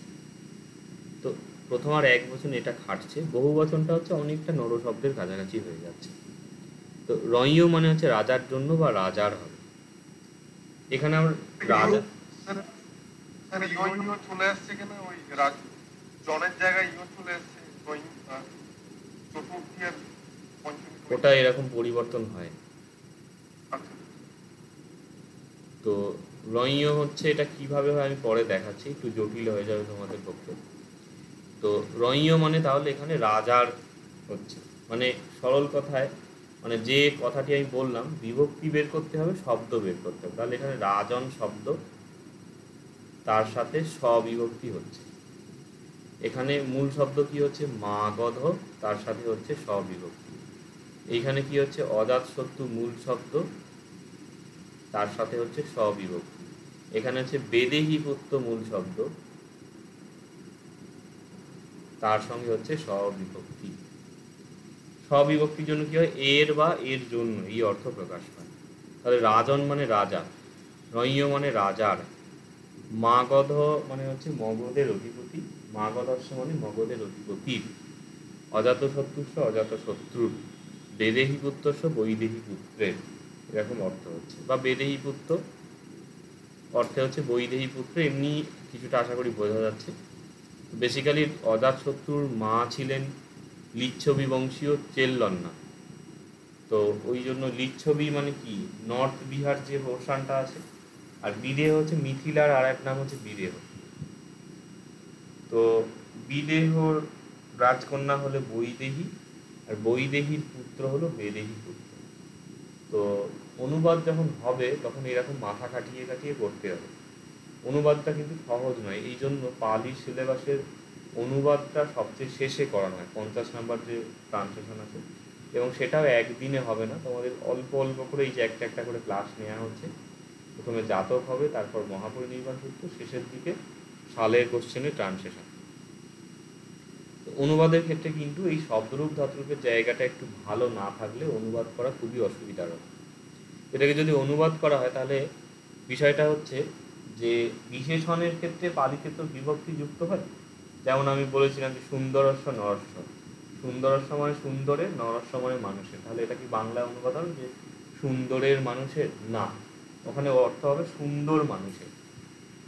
তো প্রথম আর এক বচন এটা খাটছে, বহু বচনটা হচ্ছে অনেকটা নর শব্দের কাছাকাছি হয়ে যাচ্ছে। তো রইয় মানে হচ্ছে রাজার জন্য বা রাজার হবে। এখানে আমরা রাজা চলে আসছে কেন, ওই জনের জায়গায় ইও চলে আসছে, চতুর্থী আর পঞ্চমী ওটা এরকম পরিবর্তন হয়। আচ্ছা। তো রইয় হচ্ছে এটা কিভাবে হয় আমি পরে দেখাচ্ছি, একটু জটিল হয়ে যাবে তোমাদের পক্ষে। তো রইয় মানে তাহলে এখানে রাজার হচ্ছে, মানে সরল কথায় মানে যে কথাটি আমি বললাম, বিভক্তি বের করতে হবে, শব্দ বের করতে হবে। তাহলে এখানে রাজন শব্দ, তার সাথে স্ববিভক্তি হচ্ছে। এখানে মূল শব্দ কি হচ্ছে, মাগধ, তার সাথে হচ্ছে স্ববিভক্তি। এইখানে কি হচ্ছে, অজাত শত্রু মূল শব্দ, তার সাথে হচ্ছে স্ববিভক্তি। এখানে হচ্ছে বেদেহি প্রত্যয় মূল শব্দ, তার সঙ্গে হচ্ছে স্ববিভক্তি। স্ববিভক্তির জন্য কি হয়, এর বা এর জন্য এই অর্থ প্রকাশ পায়। তাহলে রাজন মানে রাজা, রঞ মানে রাজার, মাগধ মানে হচ্ছে মগধের অধিপতি, মাগধস্য মানে মগধের অধিপতির, অজাতশত্রুস্য অজাতশত্রুর, বেদেহি পুত্রস্য বৈদেহী পুত্রের, এরকম অর্থ হচ্ছে। বা বেদেহী পুত্র অর্থে হচ্ছে বৈদেহী পুত্র, এমনি কিছুটা আশা করি বোঝা যাচ্ছে। বেসিক্যালি অজাতশত্রুর মা ছিলেন লিচ্ছবি বংশীয় চেল্লন্না। তো ওই জন্য লিচ্ছবি মানে কি, নর্থ বিহার যে পোর্শনটা আছে, আর বিদেহ হচ্ছে মিথিলার আর এক নাম হচ্ছে বিদেহ। তো বিদেহর রাজকন্যা হলো বৈদেহী, আর বৈদেহীর পুত্র হলো বেদেহী পুত্র। তো অনুবাদ যখন হবে তখন এরকম মাথা কাটিয়ে কাটিয়ে করতে হবে। অনুবাদটা কিন্তু সহজ নয়, এই জন্য পালি সিলেবাসের অনুবাদটা সবচেয়ে শেষে করানো হয়, 50 নাম্বার যে ট্রান্সলেশন আছে, এবং সেটাও একদিনে হবে না, তোমাদের অল্প অল্প করে এই যে একটা একটা করে ক্লাস নেওয়া হচ্ছে। প্রথমে জাতক হবে, তারপর মহাপরিনির্বাণ সূত্র, শেষের দিকে সালের কোশ্চেনে ট্রান্সলেশন। অনুবাদের ক্ষেত্রে কিন্তু এই শব্দরূপ ধাতুরূপের জায়গাটা একটু ভালো না থাকলে অনুবাদ করা খুবই অসুবিধার হবে। এটাকে যদি অনুবাদ করা হয় তাহলে বিষয়টা হচ্ছে যে বিশেষণের ক্ষেত্রে পালিতে তো বিভক্তি যুক্ত হয়। যেমন আমি বলেছিলাম যে সুন্দরস্য নরস্য, সুন্দরস্য মানে সুন্দরের, নরস্য মানে মানুষের। তাহলে এটা কি বাংলা অনুবাদ হবে যে সুন্দরের মানুষের? না, ওখানে অর্থ হবে সুন্দর মানুষের।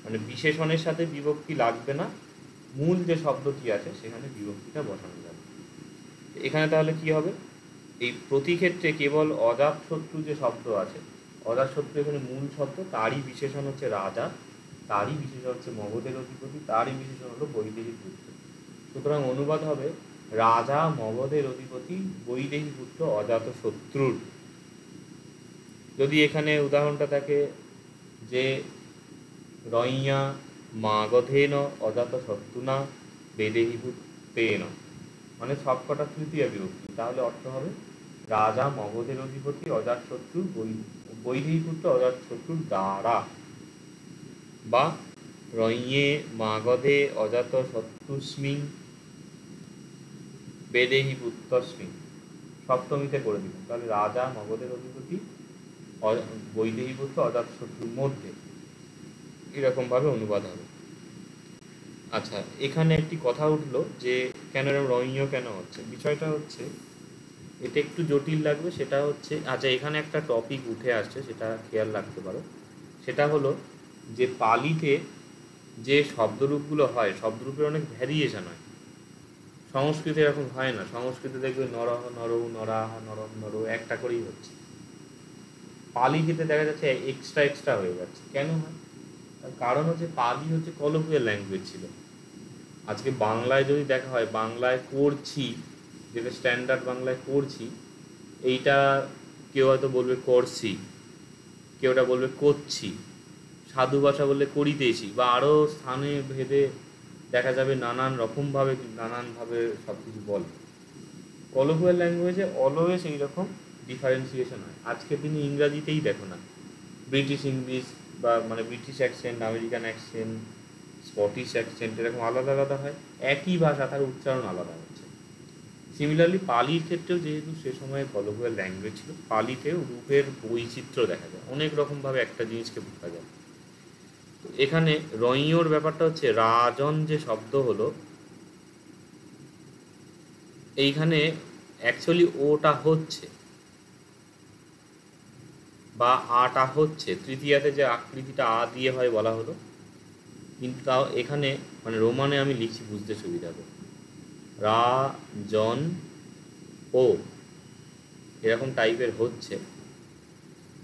মানে বিশেষণের সাথে বিভক্তি লাগবে না, মূল যে শব্দটি আছে সেখানে বিভক্তিটা বসানো যাবে। এখানে তাহলে কি হবে, এই প্রতি ক্ষেত্রে কেবল অজাতশত্রু যে শব্দ আছে, অজাতশত্রু এখানে মূল শব্দ, তারই বিশেষণ হচ্ছে রাজা, তারই বিশেষণ হচ্ছে মগধের অধিপতি, তারই বিশেষণ হলো বৈদেহী পুত্র। সুতরাং অনুবাদ হবে রাজা মগধের অধিপতি বৈদেহী পুত্র অজাতশত্রুর। যদি এখানে উদাহরণটা থাকে যে রইয়া মাগধেন অজাতশত্রুনা বেদেহী পুত্রেন, মানে সবকটা তৃতীয় বিভক্তি, তাহলে অর্থ হবে রাজা মগধের অধিপতি অজাতশত্রু বৈদেহী পুত্র অজাতশত্রুর দ্বারা, বা রইয়ে মাগধে অজাতশত্রুস্মিং বেদেহী পুত্রস্মিং, সপ্তমীতে করে দিব, তাহলে রাজা মগধের অধিপতি বৈদেহী পুত্র অজাতশত্রুর মধ্যে, এরকমভাবে অনুবাদ হবে। আচ্ছা, এখানে একটি কথা উঠলো যে কেন রইয় কেন হচ্ছে, বিষয়টা হচ্ছে এটা একটু জটিল লাগবে। সেটা হচ্ছে, আচ্ছা এখানে একটা টপিক উঠে আসছে, সেটা খেয়াল রাখতে পারো। সেটা হলো যে পালিতে যে শব্দরূপগুলো হয়, শব্দরূপের অনেক ভ্যারিয়েশন হয়। সংস্কৃতে এরকম হয় না, সংস্কৃতে দেখবে নরহ নরৌ নরাহ নরম নর একটা করেই হচ্ছে। পালি ক্ষেত্রে দেখা যাচ্ছে এক্সট্রা এক্সট্রা হয়ে যাচ্ছে। কেন হয়? তার কারণ হচ্ছে পালি হচ্ছে কলোকুয়াল ল্যাঙ্গুয়েজ ছিল। আজকে বাংলায় যদি দেখা হয়, বাংলায় করছি, যেটা স্ট্যান্ডার্ড বাংলায় করছি, এইটা কেউ হয়তো বলবে করছি, কেউটা বলবে করছি, সাধু ভাষা বললে করিতেছি, বা আরও স্থানে ভেদে দেখা যাবে নানান রকমভাবে নানানভাবে সব কিছু বলে। কলোকুয়াল ল্যাঙ্গুয়েজে অলওয়েজ এইরকম ডিফারেন্সিয়েশন হয়। আজকের দিনে ইংরাজিতেই দেখো না, ব্রিটিশ ইংলিশ বা মানে British accent, American accent, Scottish accent, এরকম আলাদা আলাদা হয়, একই ভাষা তার উচ্চারণ আলাদা হচ্ছে। সিমিলারলি পালির ক্ষেত্রেও যেহেতু সে সময় কলোকুয়াল ল্যাঙ্গুয়েজ ছিল, পালিতেও রূপের বৈচিত্র্য দেখা যায়, অনেক রকমভাবে একটা জিনিসকে বোঝা যায়। তো এখানে রইয়র ব্যাপারটা হচ্ছে রাজন যে শব্দ হলো, এইখানে অ্যাকচুয়ালি ওটা হচ্ছে বা আটা হচ্ছে, তৃতীয়াতে যে আকৃতিটা আ দিয়ে হয় বলা হলো, কিন্তু তাও এখানে মানে রোমানে আমি লিখছি বুঝতে সুবিধা হবে, রা জন ও এরকম টাইপের হচ্ছে,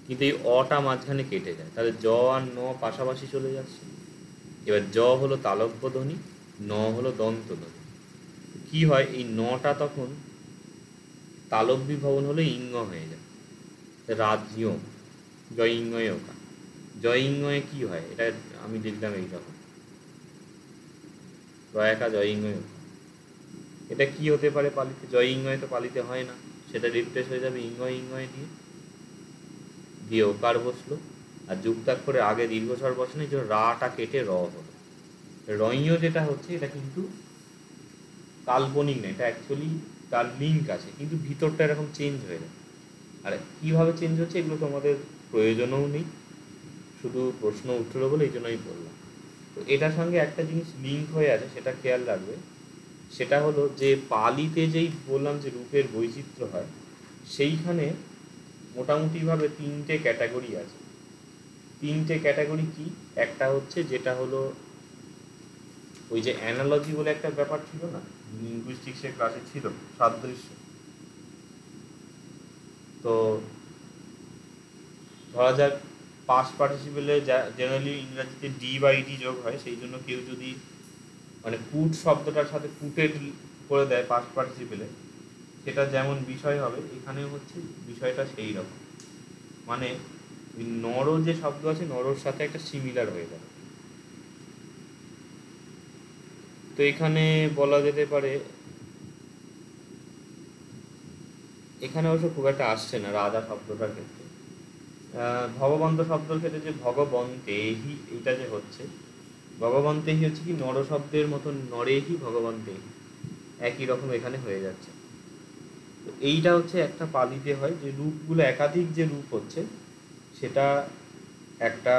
কিন্তু এই অটা মাঝখানে কেটে যায়, তাহলে জ আর ন পাশাপাশি চলে যাচ্ছে। এবার জ হলো তালব্য ধ্বনি, ন হলো দন্ত ধ্বনি। কি হয়, এই নটা তখন তালব্যী ভবন হলে ইঙ্গ হয়ে যায়, রাজ্য জয়িঙ্গয় ওকা, জয়িঙ্গয়ে কি হয়, এটা আমি লিখলাম এইরকম রয়াকা জয়িঙ্গয় ওকা। এটা কি হতে পারে পালিতে, জয়িঙ্গয় তো পালিতে হয় না, সেটা রিপ্লেস হয়ে যাবে ইঙ্গয় ইঙ্গয় দিয়ে দিয়ে ওকার বসলো, আর যুক্তাক্ষরে আগে দীর্ঘস্বর বসে না, এই জন্য রাটা কেটে র হলো। রঞ যেটা হচ্ছে এটা কিন্তু কাল্পনিক না, এটা অ্যাকচুয়ালি তার লিঙ্ক আছে, কিন্তু ভিতরটা এরকম চেঞ্জ হয়ে যায়। আর কীভাবে চেঞ্জ হচ্ছে এগুলো তোমাদের প্রয়োজনও নেই, শুধু প্রশ্ন উঠলো বলে এই জন্য আমি বললাম। তো এটার সঙ্গে একটা জিনিস লিঙ্ক হয়ে আছে, সেটা খেয়াল রাখবে। সেটা হলো যে পালিতে যেই বললাম যে রূপের বৈচিত্র্য হয়, সেইখানে মোটামুটিভাবে 3টে ক্যাটাগরি আছে। 3টে ক্যাটাগরি কি? একটা হচ্ছে যেটা হলো ওই যে অ্যানালজি বলে একটা ব্যাপার ছিল না, লিঙ্গুইস্টিক্সের ক্লাসে ছিল, সাদৃশ্য। তো ধরা যাক পাস্ট পার্টিসিপেলে জেনারেলি ইংরাজিতে ডি/ডি যোগ হয়, সেই জন্য কেউ যদি মানে পুট শব্দটার সাথে পুটেড করে দেয় পাস্ট পার্টিসিপেলে, সেটা যেমন বিষয় হবে, এখানেও হচ্ছে বিষয়টা সেই রকম। মানে ওই নর যে শব্দ আছে, নরর সাথে একটা সিমিলার হয়ে যাবে। তো এখানে বলা যেতে পারে, এখানে অবশ্য খুব একটা আসছে না রাজা শব্দটার ক্ষেত্রে। ভগবন্ত শব্দের ক্ষেত্রে যে ভগবন্তেহি এইটা যে হচ্ছে, ভগবন্তেহি হচ্ছে কি নর শব্দের মতন, নরেহি ভগবন্তেহি একই রকম এখানে হয়ে যাচ্ছে। তো এইটা হচ্ছে একটা পালিতে হয় যে রূপগুলো একাধিক যে রূপ হচ্ছে, সেটা একটা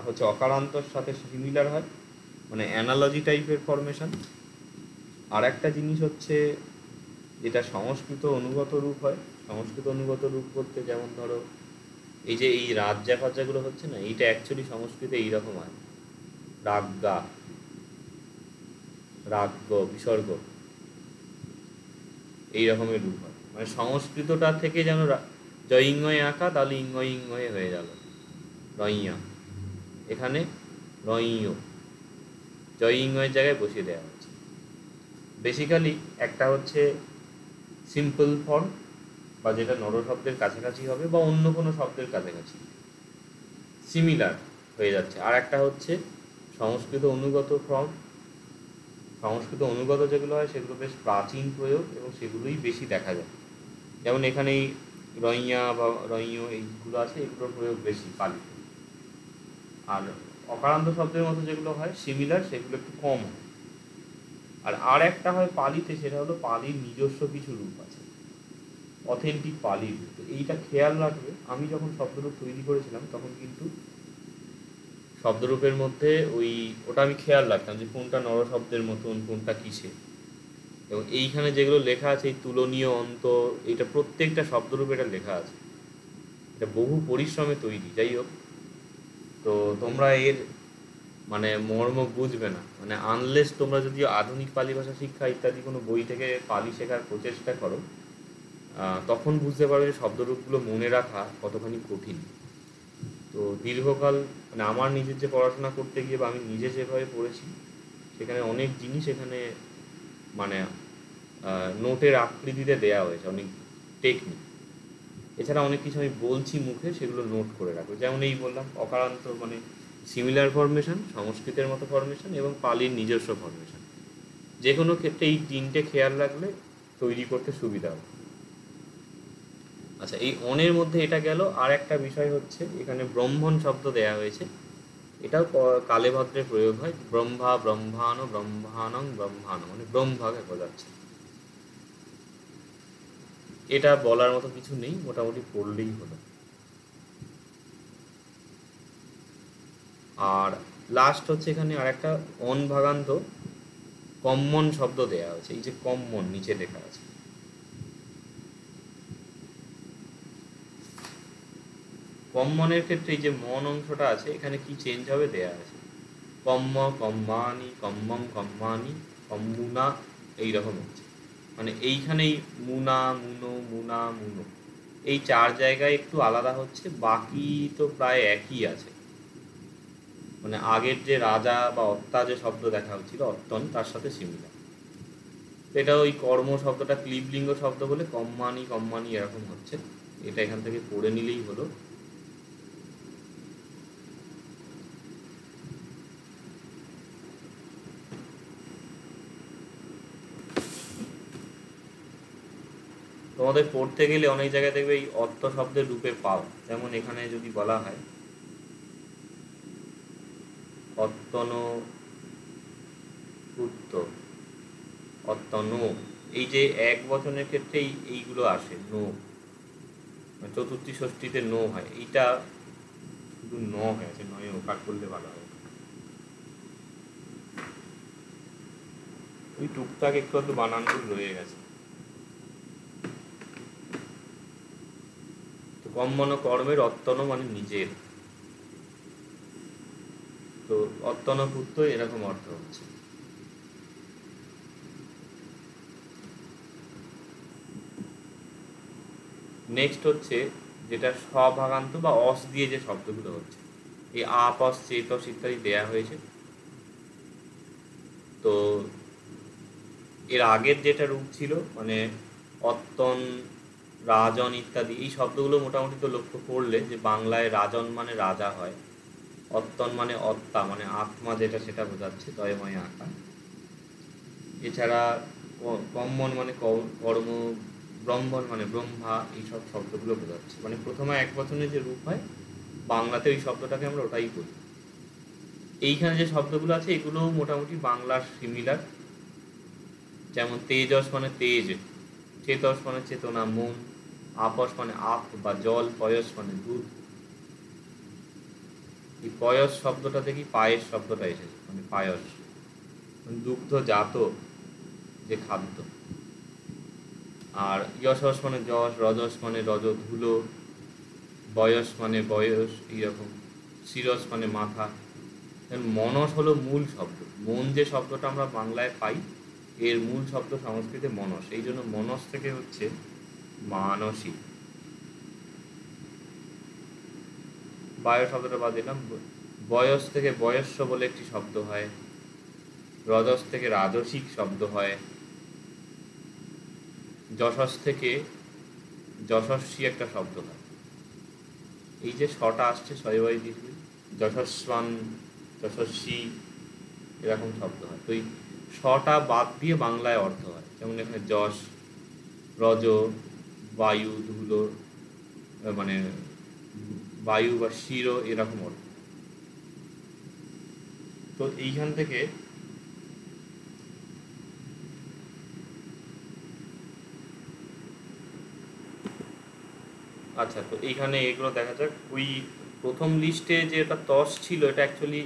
হচ্ছে অকারান্তর সাথে সিমিলার হয়, মানে অ্যানালজি টাইপের ফরমেশন। আর একটা জিনিস হচ্ছে যেটা সংস্কৃত অনুগত রূপ হয়। সংস্কৃত অনুগত রূপ বলতে যেমন ধরো এই যে এই রাজ্যা ফাজ্জাগুলো হচ্ছে না, এইটা অ্যাকচুয়ালি সংস্কৃতে এইরকম হয়, রাজ্ঞা, রাজ্ঞ, বিসর্গ, এই রকমের রূপ হয়। মানে সংস্কৃতটা থেকে যেন জয়িংয়ে আঁকা, তাহলে ইংয় ইংয়ে হয়ে গেল রইয়া, এখানে রইয়, জয় ইংয়ের জায়গায় বসিয়ে দেওয়া হচ্ছে। বেসিক্যালি একটা হচ্ছে সিম্পল ফর্ম, বা যেটা নর শব্দের কাছাকাছি হবে বা অন্য কোনো শব্দের কাছাকাছি সিমিলার হয়ে যাচ্ছে। আর একটা হচ্ছে সংস্কৃত অনুগত ফর্ম। সংস্কৃত অনুগত যেগুলো হয় সেগুলো বেশ প্রাচীন প্রয়োগ এবং সেগুলোই বেশি দেখা যায়। যেমন এখানেই রইয়া বা রইয় এইগুলো আছে, এগুলোর প্রয়োগ বেশি পালিতে। আর অকারান্ত শব্দের মতো যেগুলো হয় সিমিলার, সেগুলো একটু কম হয়। আর একটা হয় পালিতে, সেটা হলো পালির নিজস্ব কিছু রূপ আছে, অথেন্টিক পালি রূপ। তো এইটা খেয়াল রাখবে। আমি যখন শব্দরূপ তৈরি করেছিলাম তখন কিন্তু শব্দরূপের মধ্যে ওটা আমি খেয়াল রাখতাম যে কোনটা নর শব্দের মতন, কোনটা কিসে। এবং এইখানে যেগুলো লেখা আছে, এই তুলনীয় অন্ত, এটা প্রত্যেকটা শব্দরূপে এটা লেখা আছে। এটা বহু পরিশ্রমে তৈরি। যাই হোক, তো তোমরা এর মানে মর্ম বুঝবে না, মানে আনলেস তোমরা যদি আধুনিক পালি ভাষা শিক্ষা ইত্যাদি কোনো বই থেকে পালি শেখার প্রচেষ্টা করো, তখন বুঝতে পারবে যে শব্দরূপগুলো মনে রাখা কতখানি কঠিন। তো দীর্ঘকাল মানে আমার নিজের যে পড়াশোনা করতে গিয়ে বা আমি নিজে যেভাবে পড়েছি, সেখানে অনেক জিনিস এখানে মানে নোটের আকৃতিতে দেয়া হয়েছে, অনেক টেকনিক। এছাড়া অনেক কিছু আমি বলছি মুখে, সেগুলো নোট করে রাখবো। যেমন এই বললাম অকারান্ত মানে সিমিলার ফরমেশন, সংস্কৃতের মতো ফরমেশন এবং পালির নিজস্ব ফরমেশন। যে কোনো ক্ষেত্রে এই 3টে খেয়াল রাখলে তৈরি করতে সুবিধা হবে। আচ্ছা, এই অনের মধ্যে এটা গেল। আর একটা বিষয় হচ্ছে এখানে ব্রহ্মণ শব্দ দেয়া হয়েছে, এটাও কালে ভদ্রে প্রয়োগ হয়। ব্রহ্মা, ব্রহ্মাণ, ব্রহ্মাণং, ব্রহ্মাণ, মানে ব্রহ্মাকে বোঝাচ্ছে। এটা বলার মতো কিছু নেই, মোটামুটি পড়লেই হলো। আর লাস্ট হচ্ছে এখানে আর একটা অন ভাগান্ত কম্মন শব্দ দেয়া হয়েছে। এই যে কম্মন নিচে লেখা আছে, কম্মনের ক্ষেত্রে এই যে মন অংশটা আছে, এখানে কি চেঞ্জ হবে দেয়া আছে। কম্ম, কম্মানি, কম্মম, কম্মানি, কম্মুনা, এইরকম হচ্ছে। মানে এইখানেই মুনা, মুনো, মুনা, মুনো, এই 4 জায়গায় একটু আলাদা হচ্ছে, বাকি তো প্রায় একই আছে। মানে আগের যে রাজা বা অত্তা যে শব্দ দেখা হচ্ছিল, অত্তন, তার সাথে সিমিলার। এটা ওই কর্ম শব্দটা ক্লিবলিঙ্গ শব্দ বলে কম্মানি, কম্মানি এরকম হচ্ছে। এটা এখান থেকে পড়ে নিলেই হলো। তোমাদের পড়তে গেলে অনেক জায়গায় দেখবে এই অর্থ শব্দের রূপে পাও। যেমন এখানে যদি বলা হয় অত্তন পুত্ত, অত্তন, এই যে এক বচনের ক্ষেত্রে এইগুলো আসে, নো, চতুর্থী ষষ্ঠীতে নো হয়, এইটা শুধু ন হয়ে আছে, নয় ওকার করলে ভালো হবে। ওই টুকটাক একটু একটু বানানগুলো রয়ে গেছে। তো কম্মন কর্মের অত্তন মানে নিজের, তো অত্তন পুত্র এরকম অর্থ হচ্ছে। নেক্সট হচ্ছে যেটা স্বভাগান্ত বা অস দিয়ে যে শব্দগুলো হচ্ছে, এই আপস চেতস ইত্যাদি দেয়া হয়েছে। তো এর আগের যেটা রূপ ছিল মানে অত্তন, রাজন ইত্যাদি, এই শব্দগুলো মোটামুটি তো লক্ষ্য করলে যে বাংলায় রাজন মানে রাজা হয়, অত্তন মানে অত্তা মানে আত্মা, যেটা সেটা বোঝাচ্ছে, দয়ময় আঁকা। এছাড়া কম্মন মানে কর্ম, ব্রহ্মণ মানে ব্রহ্মা, এইসব শব্দগুলো বোঝাচ্ছে। মানে প্রথমে এক বচনের যে রূপ হয় বাংলাতে ওই শব্দটাকে আমরা ওটাই বলি। এইখানে যে শব্দগুলো আছে এগুলো মোটামুটি বাংলার সিমিলার, যেমন তেজস মানে তেজ, চেতস মানে চেতনা, মন, আপস মানে আপ বা জল, পয়স মানে দুধ। এই পয়স শব্দটা থেকে পায়েস শব্দটা এসেছে, মানে পায়স মানে দুগ্ধ জাত যে খাদ্য। আর যশস মানে যশ, রজস মানে রজ ধুলো, বয়স মানে বয়স, এইরকম, শিরস মানে মাথা। মনস হলো মূল শব্দ, মন যে শব্দটা আমরা বাংলায় পাই এর মূল শব্দ সংস্কৃতে মনস, এই জন্য মনস থেকে হচ্ছে মানসী। বায়ু শব্দটা বাদ দিলাম। বয়স থেকে বয়স্য বলে একটি শব্দ হয়, রজস থেকে রাজসিক শব্দ হয়, যশস থেকে যশস্বী একটা শব্দ হয়। এই যে ছটা আসছে শয়বাই দীর্ঘ, যশস্বান, যশস্বী, এরকম শব্দ হয়। তো এই ছটা বাদ দিয়ে বাংলায় অর্থ হয়, যেমন এখানে যশ, রজ, বায়ু, ধুলো, মানে বায়ু বা শির, এরকম অর্থ। তো এইখান থেকে আচ্ছা, তো এইখানে এগুলো দেখা যাক। ওই প্রথম লিস্টে যে এটা তস ছিল এটা অ্যাকচুয়ালি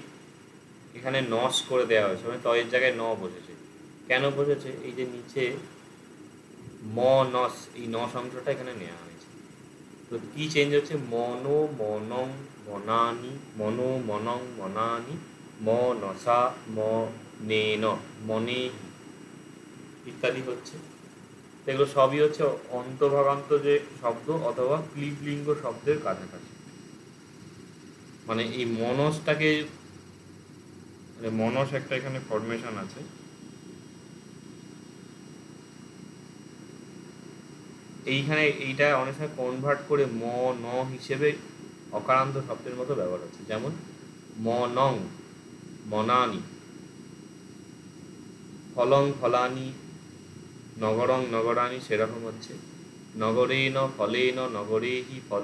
এখানে নস করে দেওয়া হয়েছে, মানে তয়ের জায়গায় ন বসেছে। কেন বসেছে? এই যে নিচে ম নস, এই নস অংশটা এখানে নেওয়া হয়েছে। তো কি চেঞ্জ হচ্ছে? মনো মনং মনানি, মনো মনং মনানি, ম নসা ম নেন মনে ইত্যাদি হচ্ছে। এগুলো সবই হচ্ছে অন্তভাগান্ত যে শব্দ অথবা ক্লিবলিঙ্গ শব্দের কাছাকাছি। মানে এই মনসটাকে, মানে মনস একটা এখানে ফরমেশন আছে, এইখানে এইটা অনেক সময় কনভার্ট করে ম ন হিসেবে অকারান্ত শব্দের মতো ব্যবহার হচ্ছে, যেমন মনং মনানি, ফলং ফলানি, নগরং নগরানি, সেরকম হচ্ছে নগরেন ফলেন নগরেহি ফল,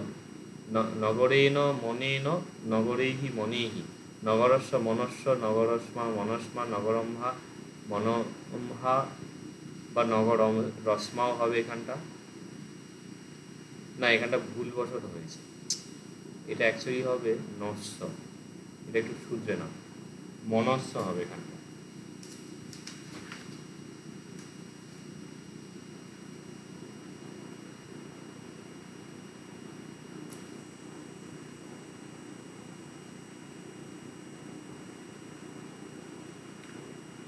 নগরেন মনেন নগরেহি মনেহি, নগরস্য মনস্য নগরস্মা মনস্মা, নগরম্হা মনম্হা বা নগরম রশ্মাও হবে এখানটা। না, এখানটা ভুলবশত হয়েছে, এটা অ্যাকচুয়ালি হবে নস্য, এটা একটু শুধরে না, মনস্য হবে এখানটা।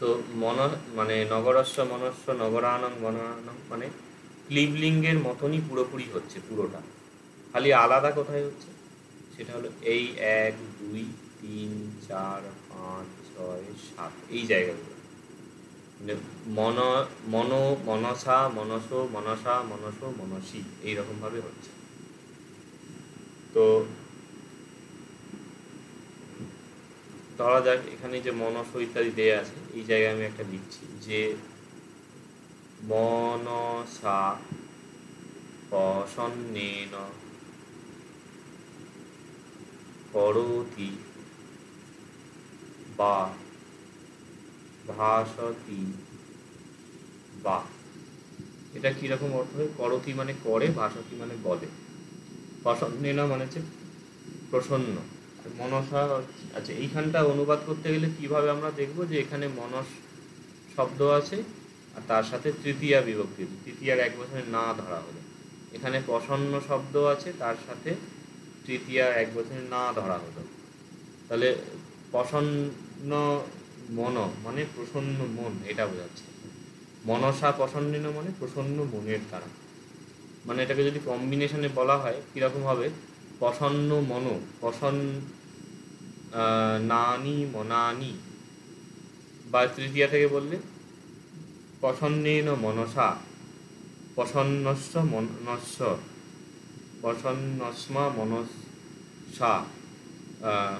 তো মন মানে নগরস্য মনস্য নগরানং মনানং মানে ক্লিবলিঙ্গের মতনই পুরোপুরি হচ্ছে পুরোটা, খালি আলাদা কোথায় হচ্ছে সেটা হলো এই 1 2 3 4 5 6 7 এই জায়গাগুলো, মানে মন মন মনসা মনস মনসা মনস মনসী এইরকমভাবে হচ্ছে। তো ধরা যাক এখানে যে মনস ইত্যাদি দেয়া আছে, এই জায়গায় আমি একটা লিখছি যে মনসা প্রসন্নেন করোতি বা, ভাসতি বা। এটা কিরকম অর্থ হয়? করতি মানে করে, ভাসতি মানে বলে, প্রসন্নেন মানে হচ্ছে প্রসন্ন, মনসা। আচ্ছা, এইখানটা অনুবাদ করতে গেলে কিভাবে আমরা দেখব যে এখানে মনস শব্দ আছে আর তার সাথে তৃতীয়া বিভক্তি, তৃতীয়ার এক বছরের না ধরা হলো। এখানে প্রসন্ন শব্দ আছে, তার সাথে তৃতীয়া এক বছরের না ধরা হলো। তাহলে প্রসন্ন মন মানে প্রসন্ন মন, এটা বোঝাচ্ছে। মনসা প্রসন্নেন মানে প্রসন্ন মনের দ্বারা। মানে এটাকে যদি কম্বিনেশনে বলা হয় কীরকম হবে? প্রসন্ন মন, নানি মনানি, বা তৃতীয়া থেকে বললে প্রসন্নেন মনসা, প্রসন্নস্য মনস্য, প্রসন্নস্মা মনসা,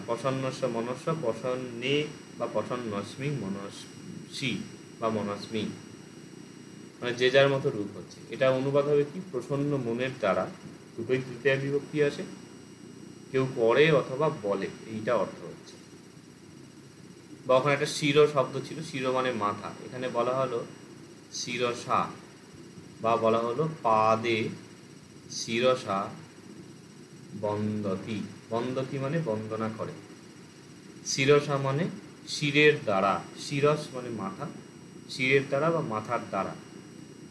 প্রসন্নস্য মনস্য, প্রসন্নে বা প্রসন্নস্মি মনস্বী বা মনস্মি, মানে যে যার মতো রূপ হচ্ছে। এটা অনুবাদ হবে কি? প্রসন্ন মনের দ্বারা, দুটোই তৃতীয়া বিভক্তি আছে, কেউ করে অথবা বলে, এইটা অর্থ হচ্ছে। বা ওখানে একটা শির শব্দ ছিল, শির মানে মাথা, এখানে বলা হলো শিরসা, বা বলা হলো পাদে শিরসা বন্দতি, বন্দতি মানে বন্দনা করে, শিরসা মানে শিরের দ্বারা, শিরস মানে মাথা, শিরের দ্বারা বা মাথার দ্বারা।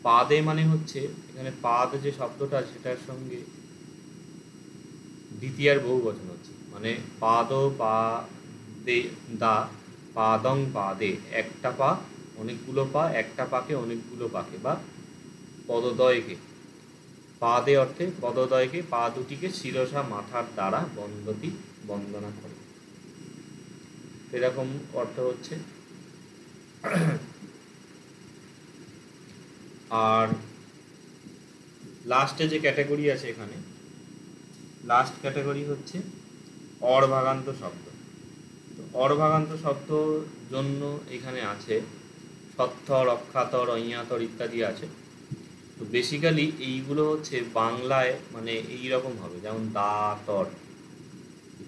পাদে মানে হচ্ছে এখানে পাদ যে শব্দটা সেটার সঙ্গে দ্বিতীয়ার বহু বচন হচ্ছে, মানে পাদ পা দে দা, পাদং পাদে, একটা পা অনেকগুলো পা, একটা পাকে অনেকগুলো পাকে, বা পদদয়কে, পাদে অর্থে পদদয়কে, পা দুটিকে শিরসা মাথার দ্বারা বন্দতি বন্দনা করে, এরকম অর্থ হচ্ছে। আর লাস্টে যে ক্যাটাগরি আছে এখানে, লাস্ট ক্যাটাগরি হচ্ছে অর্ভাগান্ত শব্দ। তো অর্ভাগান্ত শব্দ জন্য এখানে আছে সত্থর, অক্ষাতর, অইয়াতর ইত্যাদি আছে। তো বেসিক্যালি এইগুলো হচ্ছে বাংলায় মানে এই রকম হবে, যেমন দা তর,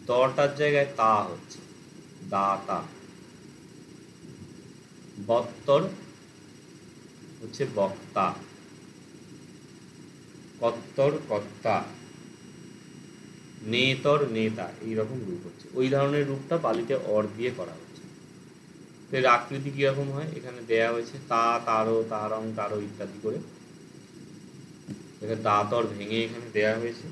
তরটার জায়গায় তা হচ্ছে দাতা, বত্তর হচ্ছে বক্তা, কত্তর কর্তা, নেতর নেতা, এইরকম রূপ হচ্ছে। ওই ধরনের রূপটা পালিতে অর দিয়ে করা হচ্ছে। তো এর আকৃতি কীরকম হয় এখানে দেয়া হয়েছে, তা, তারো, তারং, তারো ইত্যাদি করে। এখানে দাতর ভেঙে এখানে দেয়া হয়েছে।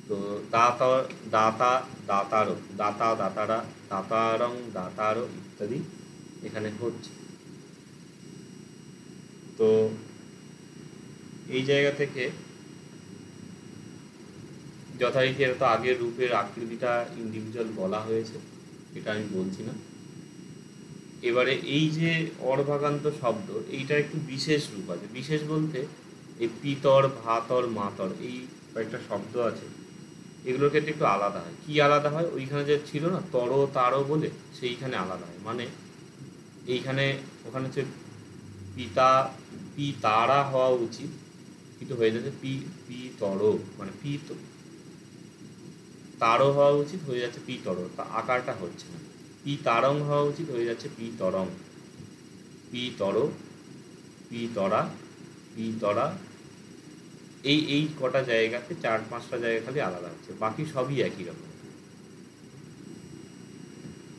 তো দাতর, দাতা, দাতারো, দাতা, দাতারা, দাতারং, দাতারো ইত্যাদি এখানে হচ্ছে। তো এই জায়গা থেকে যথারীতি তো আগের রূপের আকৃতিটা ইন্ডিভিজুয়াল বলা হয়েছে, এটা আমি বলছি না। এবারে এই যে অর্ভাগান্ত শব্দ, এইটা একটু বিশেষ রূপ আছে। বিশেষ বলতে এই পিতর, ভাতর, মাতর, এই কয়েকটা শব্দ আছে, এগুলোর ক্ষেত্রে একটু আলাদা হয়। কি আলাদা হয়? ওইখানে যে ছিল না তর তারো বলে, সেইখানে আলাদা হয়। মানে এইখানে ওখানে হচ্ছে পিতা, পি তারা হওয়া উচিত, কিন্তু হয়ে যাচ্ছে পি পি তর, মানে পি তারও হওয়া উচিত, হয়ে যাচ্ছে পি তর, তা আকারটা হচ্ছে না। পি তারং হওয়া উচিত, হয়ে যাচ্ছে পি তরং, পি তর, পি তরা, পি তরা, এই এই কটা জায়গাতে 4-5টা জায়গা খালি আলাদা হচ্ছে, বাকি সবই একই রকম।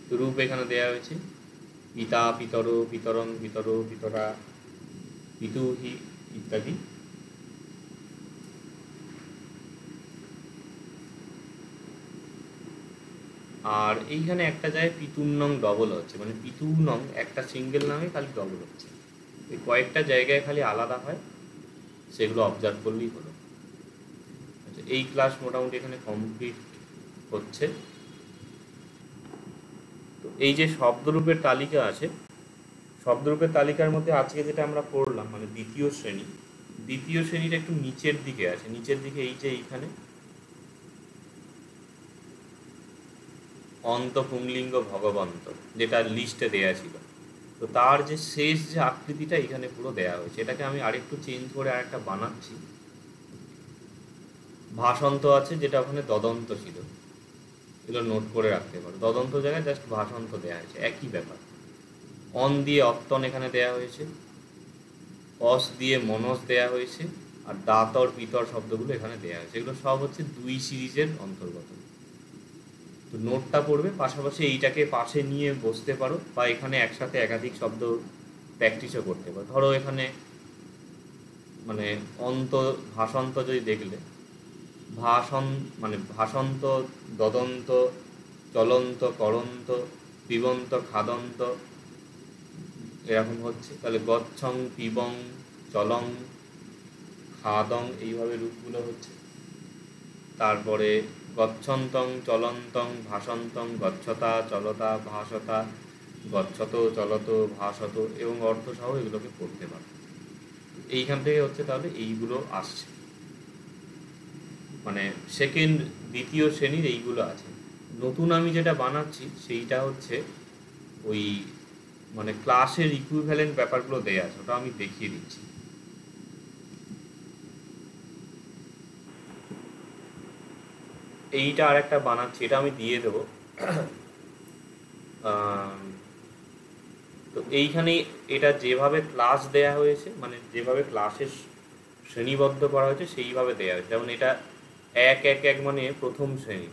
তো রূপ এখানে দেয়া হয়েছে পিতা, পিতর, পিতরং, পিতর, পিতরা, পিতুহি ইত্যাদি। আর এইখানে একটা জায়গায় পিতুর্নং ডবল হচ্ছে, মানে পিতুর্নং একটা সিঙ্গেল নামে খালি ডবল হচ্ছে। এই কয়েকটা জায়গায় খালি আলাদা হয়, সেগুলো অবজার্ভ করলেই হলো। আচ্ছা, এই ক্লাস মোটামুটি এখানে কমপ্লিট হচ্ছে। তো এই যে শব্দরূপের তালিকা আছে, শব্দরূপের তালিকার মধ্যে আজকে যেটা আমরা পড়লাম মানে দ্বিতীয় শ্রেণী, দ্বিতীয় শ্রেণীটা একটু নিচের দিকে আছে। নিচের দিকে এই যে এইখানে অন্ত পুংলিঙ্গ ভগবন্ত যেটা লিস্টে দেয়া ছিল, তো তার যে শেষ যে আকৃতিটা এখানে পুরো দেয়া হয়েছে, এটাকে আমি আরেকটু চেঞ্জ করে আরেকটা বানাচ্ছি। ভাষন্ত আছে যেটা ওখানে দদন্ত ছিল, এগুলো নোট করে রাখতে পারো। দদন্ত জায়গায় জাস্ট ভাষান্ত দেওয়া হয়েছে, একই ব্যাপার। অন দিয়ে অত্তন এখানে দেয়া হয়েছে, অস দিয়ে মনস দেয়া হয়েছে, আর দাতর পিতর শব্দগুলো এখানে দেয়া হয়েছে। এগুলো সব হচ্ছে 2 সিরিজের অন্তর্গত। তো নোটটা পড়বে, পাশাপাশি এইটাকে পাশে নিয়ে বসতে পারো, বা এখানে একসাথে একাধিক শব্দ প্র্যাকটিসও করতে পারো। ধরো এখানে মানে অন্ত ভাষান্ত যদি দেখলে, ভাষণ মানে ভাষন্ত, দদন্ত, চলন্ত, করন্ত, পিবন্ত, খাদন্ত, এরকম হচ্ছে। তাহলে গচ্ছং, পিবং, চলং, খাদং, এইভাবে রূপগুলো হচ্ছে। তারপরে গচ্ছন্তং, চলন্তং, ভাষন্তং, গচ্ছতা, চলতা, ভাষতা, গচ্ছত, চলত, ভাষত, এবং অর্থসহ এগুলোকে পড়তে পারো। এইখান থেকে হচ্ছে তাহলে এইগুলো আসছে, মানে সেকেন্ড, দ্বিতীয় শ্রেণীর এইগুলো আছে। নতুন আমি যেটা বানাচ্ছি সেইটা হচ্ছে ওই মানে ক্লাসের ইকুইভ্যালেন্ট ব্যাপারগুলো দেয়া আছে, ওটা আমি দেখিয়ে দিচ্ছি। এইটা আর একটা বানাচ্ছি, এটা আমি দিয়ে দেবো। তো এইখানে এটা যেভাবে ক্লাস দেয়া হয়েছে, মানে যেভাবে ক্লাসের শ্রেণীবদ্ধ করা হয়েছে সেইভাবে দেয়া হয়েছে। যেমন এটা 1-1-1 মানে প্রথম শ্রেণী,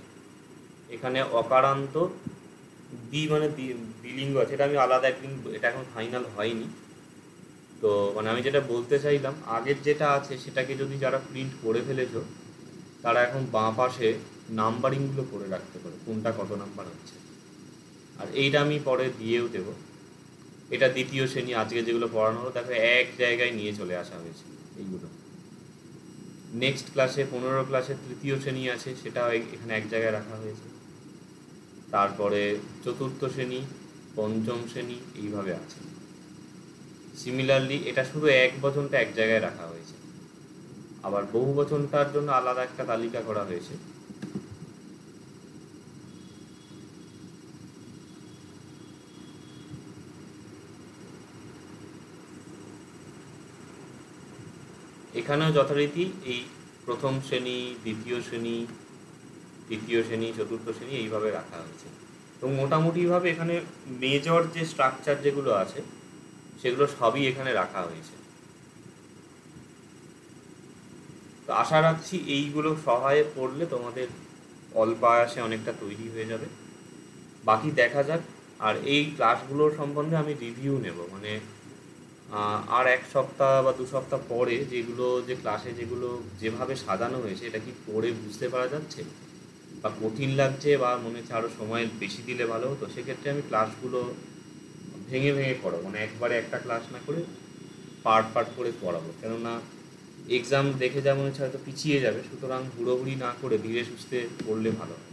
এখানে অকারান্ত, মানে দ্বিলিঙ্গ আছে, এটা আমি আলাদা একদিন, এটা এখন ফাইনাল হয়নি। তো মানে আমি যেটা বলতে চাইলাম, আগের যেটা আছে সেটাকে যদি যারা প্রিন্ট করে ফেলেছো, তারা এখন বাঁ পাশে নাম্বারিংগুলো করে রাখতে পারে, কোনটা কত নাম্বার হচ্ছে। আর এইটা আমি পরে দিয়েও দেবো। এটা দ্বিতীয় শ্রেণী, আজকে যেগুলো পড়ানো হলো দেখো এক জায়গায় নিয়ে চলে আসা হয়েছে এইগুলো। নেক্সট ক্লাসে 15 ক্লাসে তৃতীয় শ্রেণী আছে, সেটা এখানে এক জায়গায় রাখা হয়েছে। তারপরে চতুর্থ শ্রেণী, পঞ্চম শ্রেণী, এইভাবে আছে। সিমিলারলি এটা শুধু এক বচনটা এক জায়গায় রাখা হয়েছে, আবার বহু বচনটার জন্য আলাদা একটা তালিকা করা হয়েছে। এখানেও যথারীতি এই প্রথম শ্রেণী, দ্বিতীয় শ্রেণী, তৃতীয় শ্রেণী, চতুর্থ শ্রেণী এইভাবে রাখা হয়েছে। এবং মোটামুটিভাবে এখানে মেজর যে স্ট্রাকচার যেগুলো আছে সেগুলো সবই এখানে রাখা হয়েছে। তো আশা রাখছি এইগুলো সহায়ে পড়লে তোমাদের অল্প আয়াসে অনেকটা তৈরি হয়ে যাবে। বাকি দেখা যাক। আর এই ক্লাসগুলোর সম্বন্ধে আমি রিভিউ নেব, মানে আর 1 সপ্তাহ বা 2 সপ্তাহ পরে যেগুলো, যে ক্লাসে যেগুলো যেভাবে সাজানো হয়েছে, এটা কি পড়ে বুঝতে পারা যাচ্ছে বা কঠিন লাগছে, বা মনে হচ্ছে আরও সময় বেশি দিলে ভালো হতো, সেক্ষেত্রে আমি ক্লাসগুলো ভেঙে ভেঙে পড়াবো, মানে একবারে একটা ক্লাস না করে পার্ট পার্ট করে পড়াবো। কেননা এক্সাম দেখে যা মনে হচ্ছে হয়তো পিছিয়ে যাবে, সুতরাং হুড়োহুড়ি না করে ধীরে সুস্থে পড়লে ভালো হয়।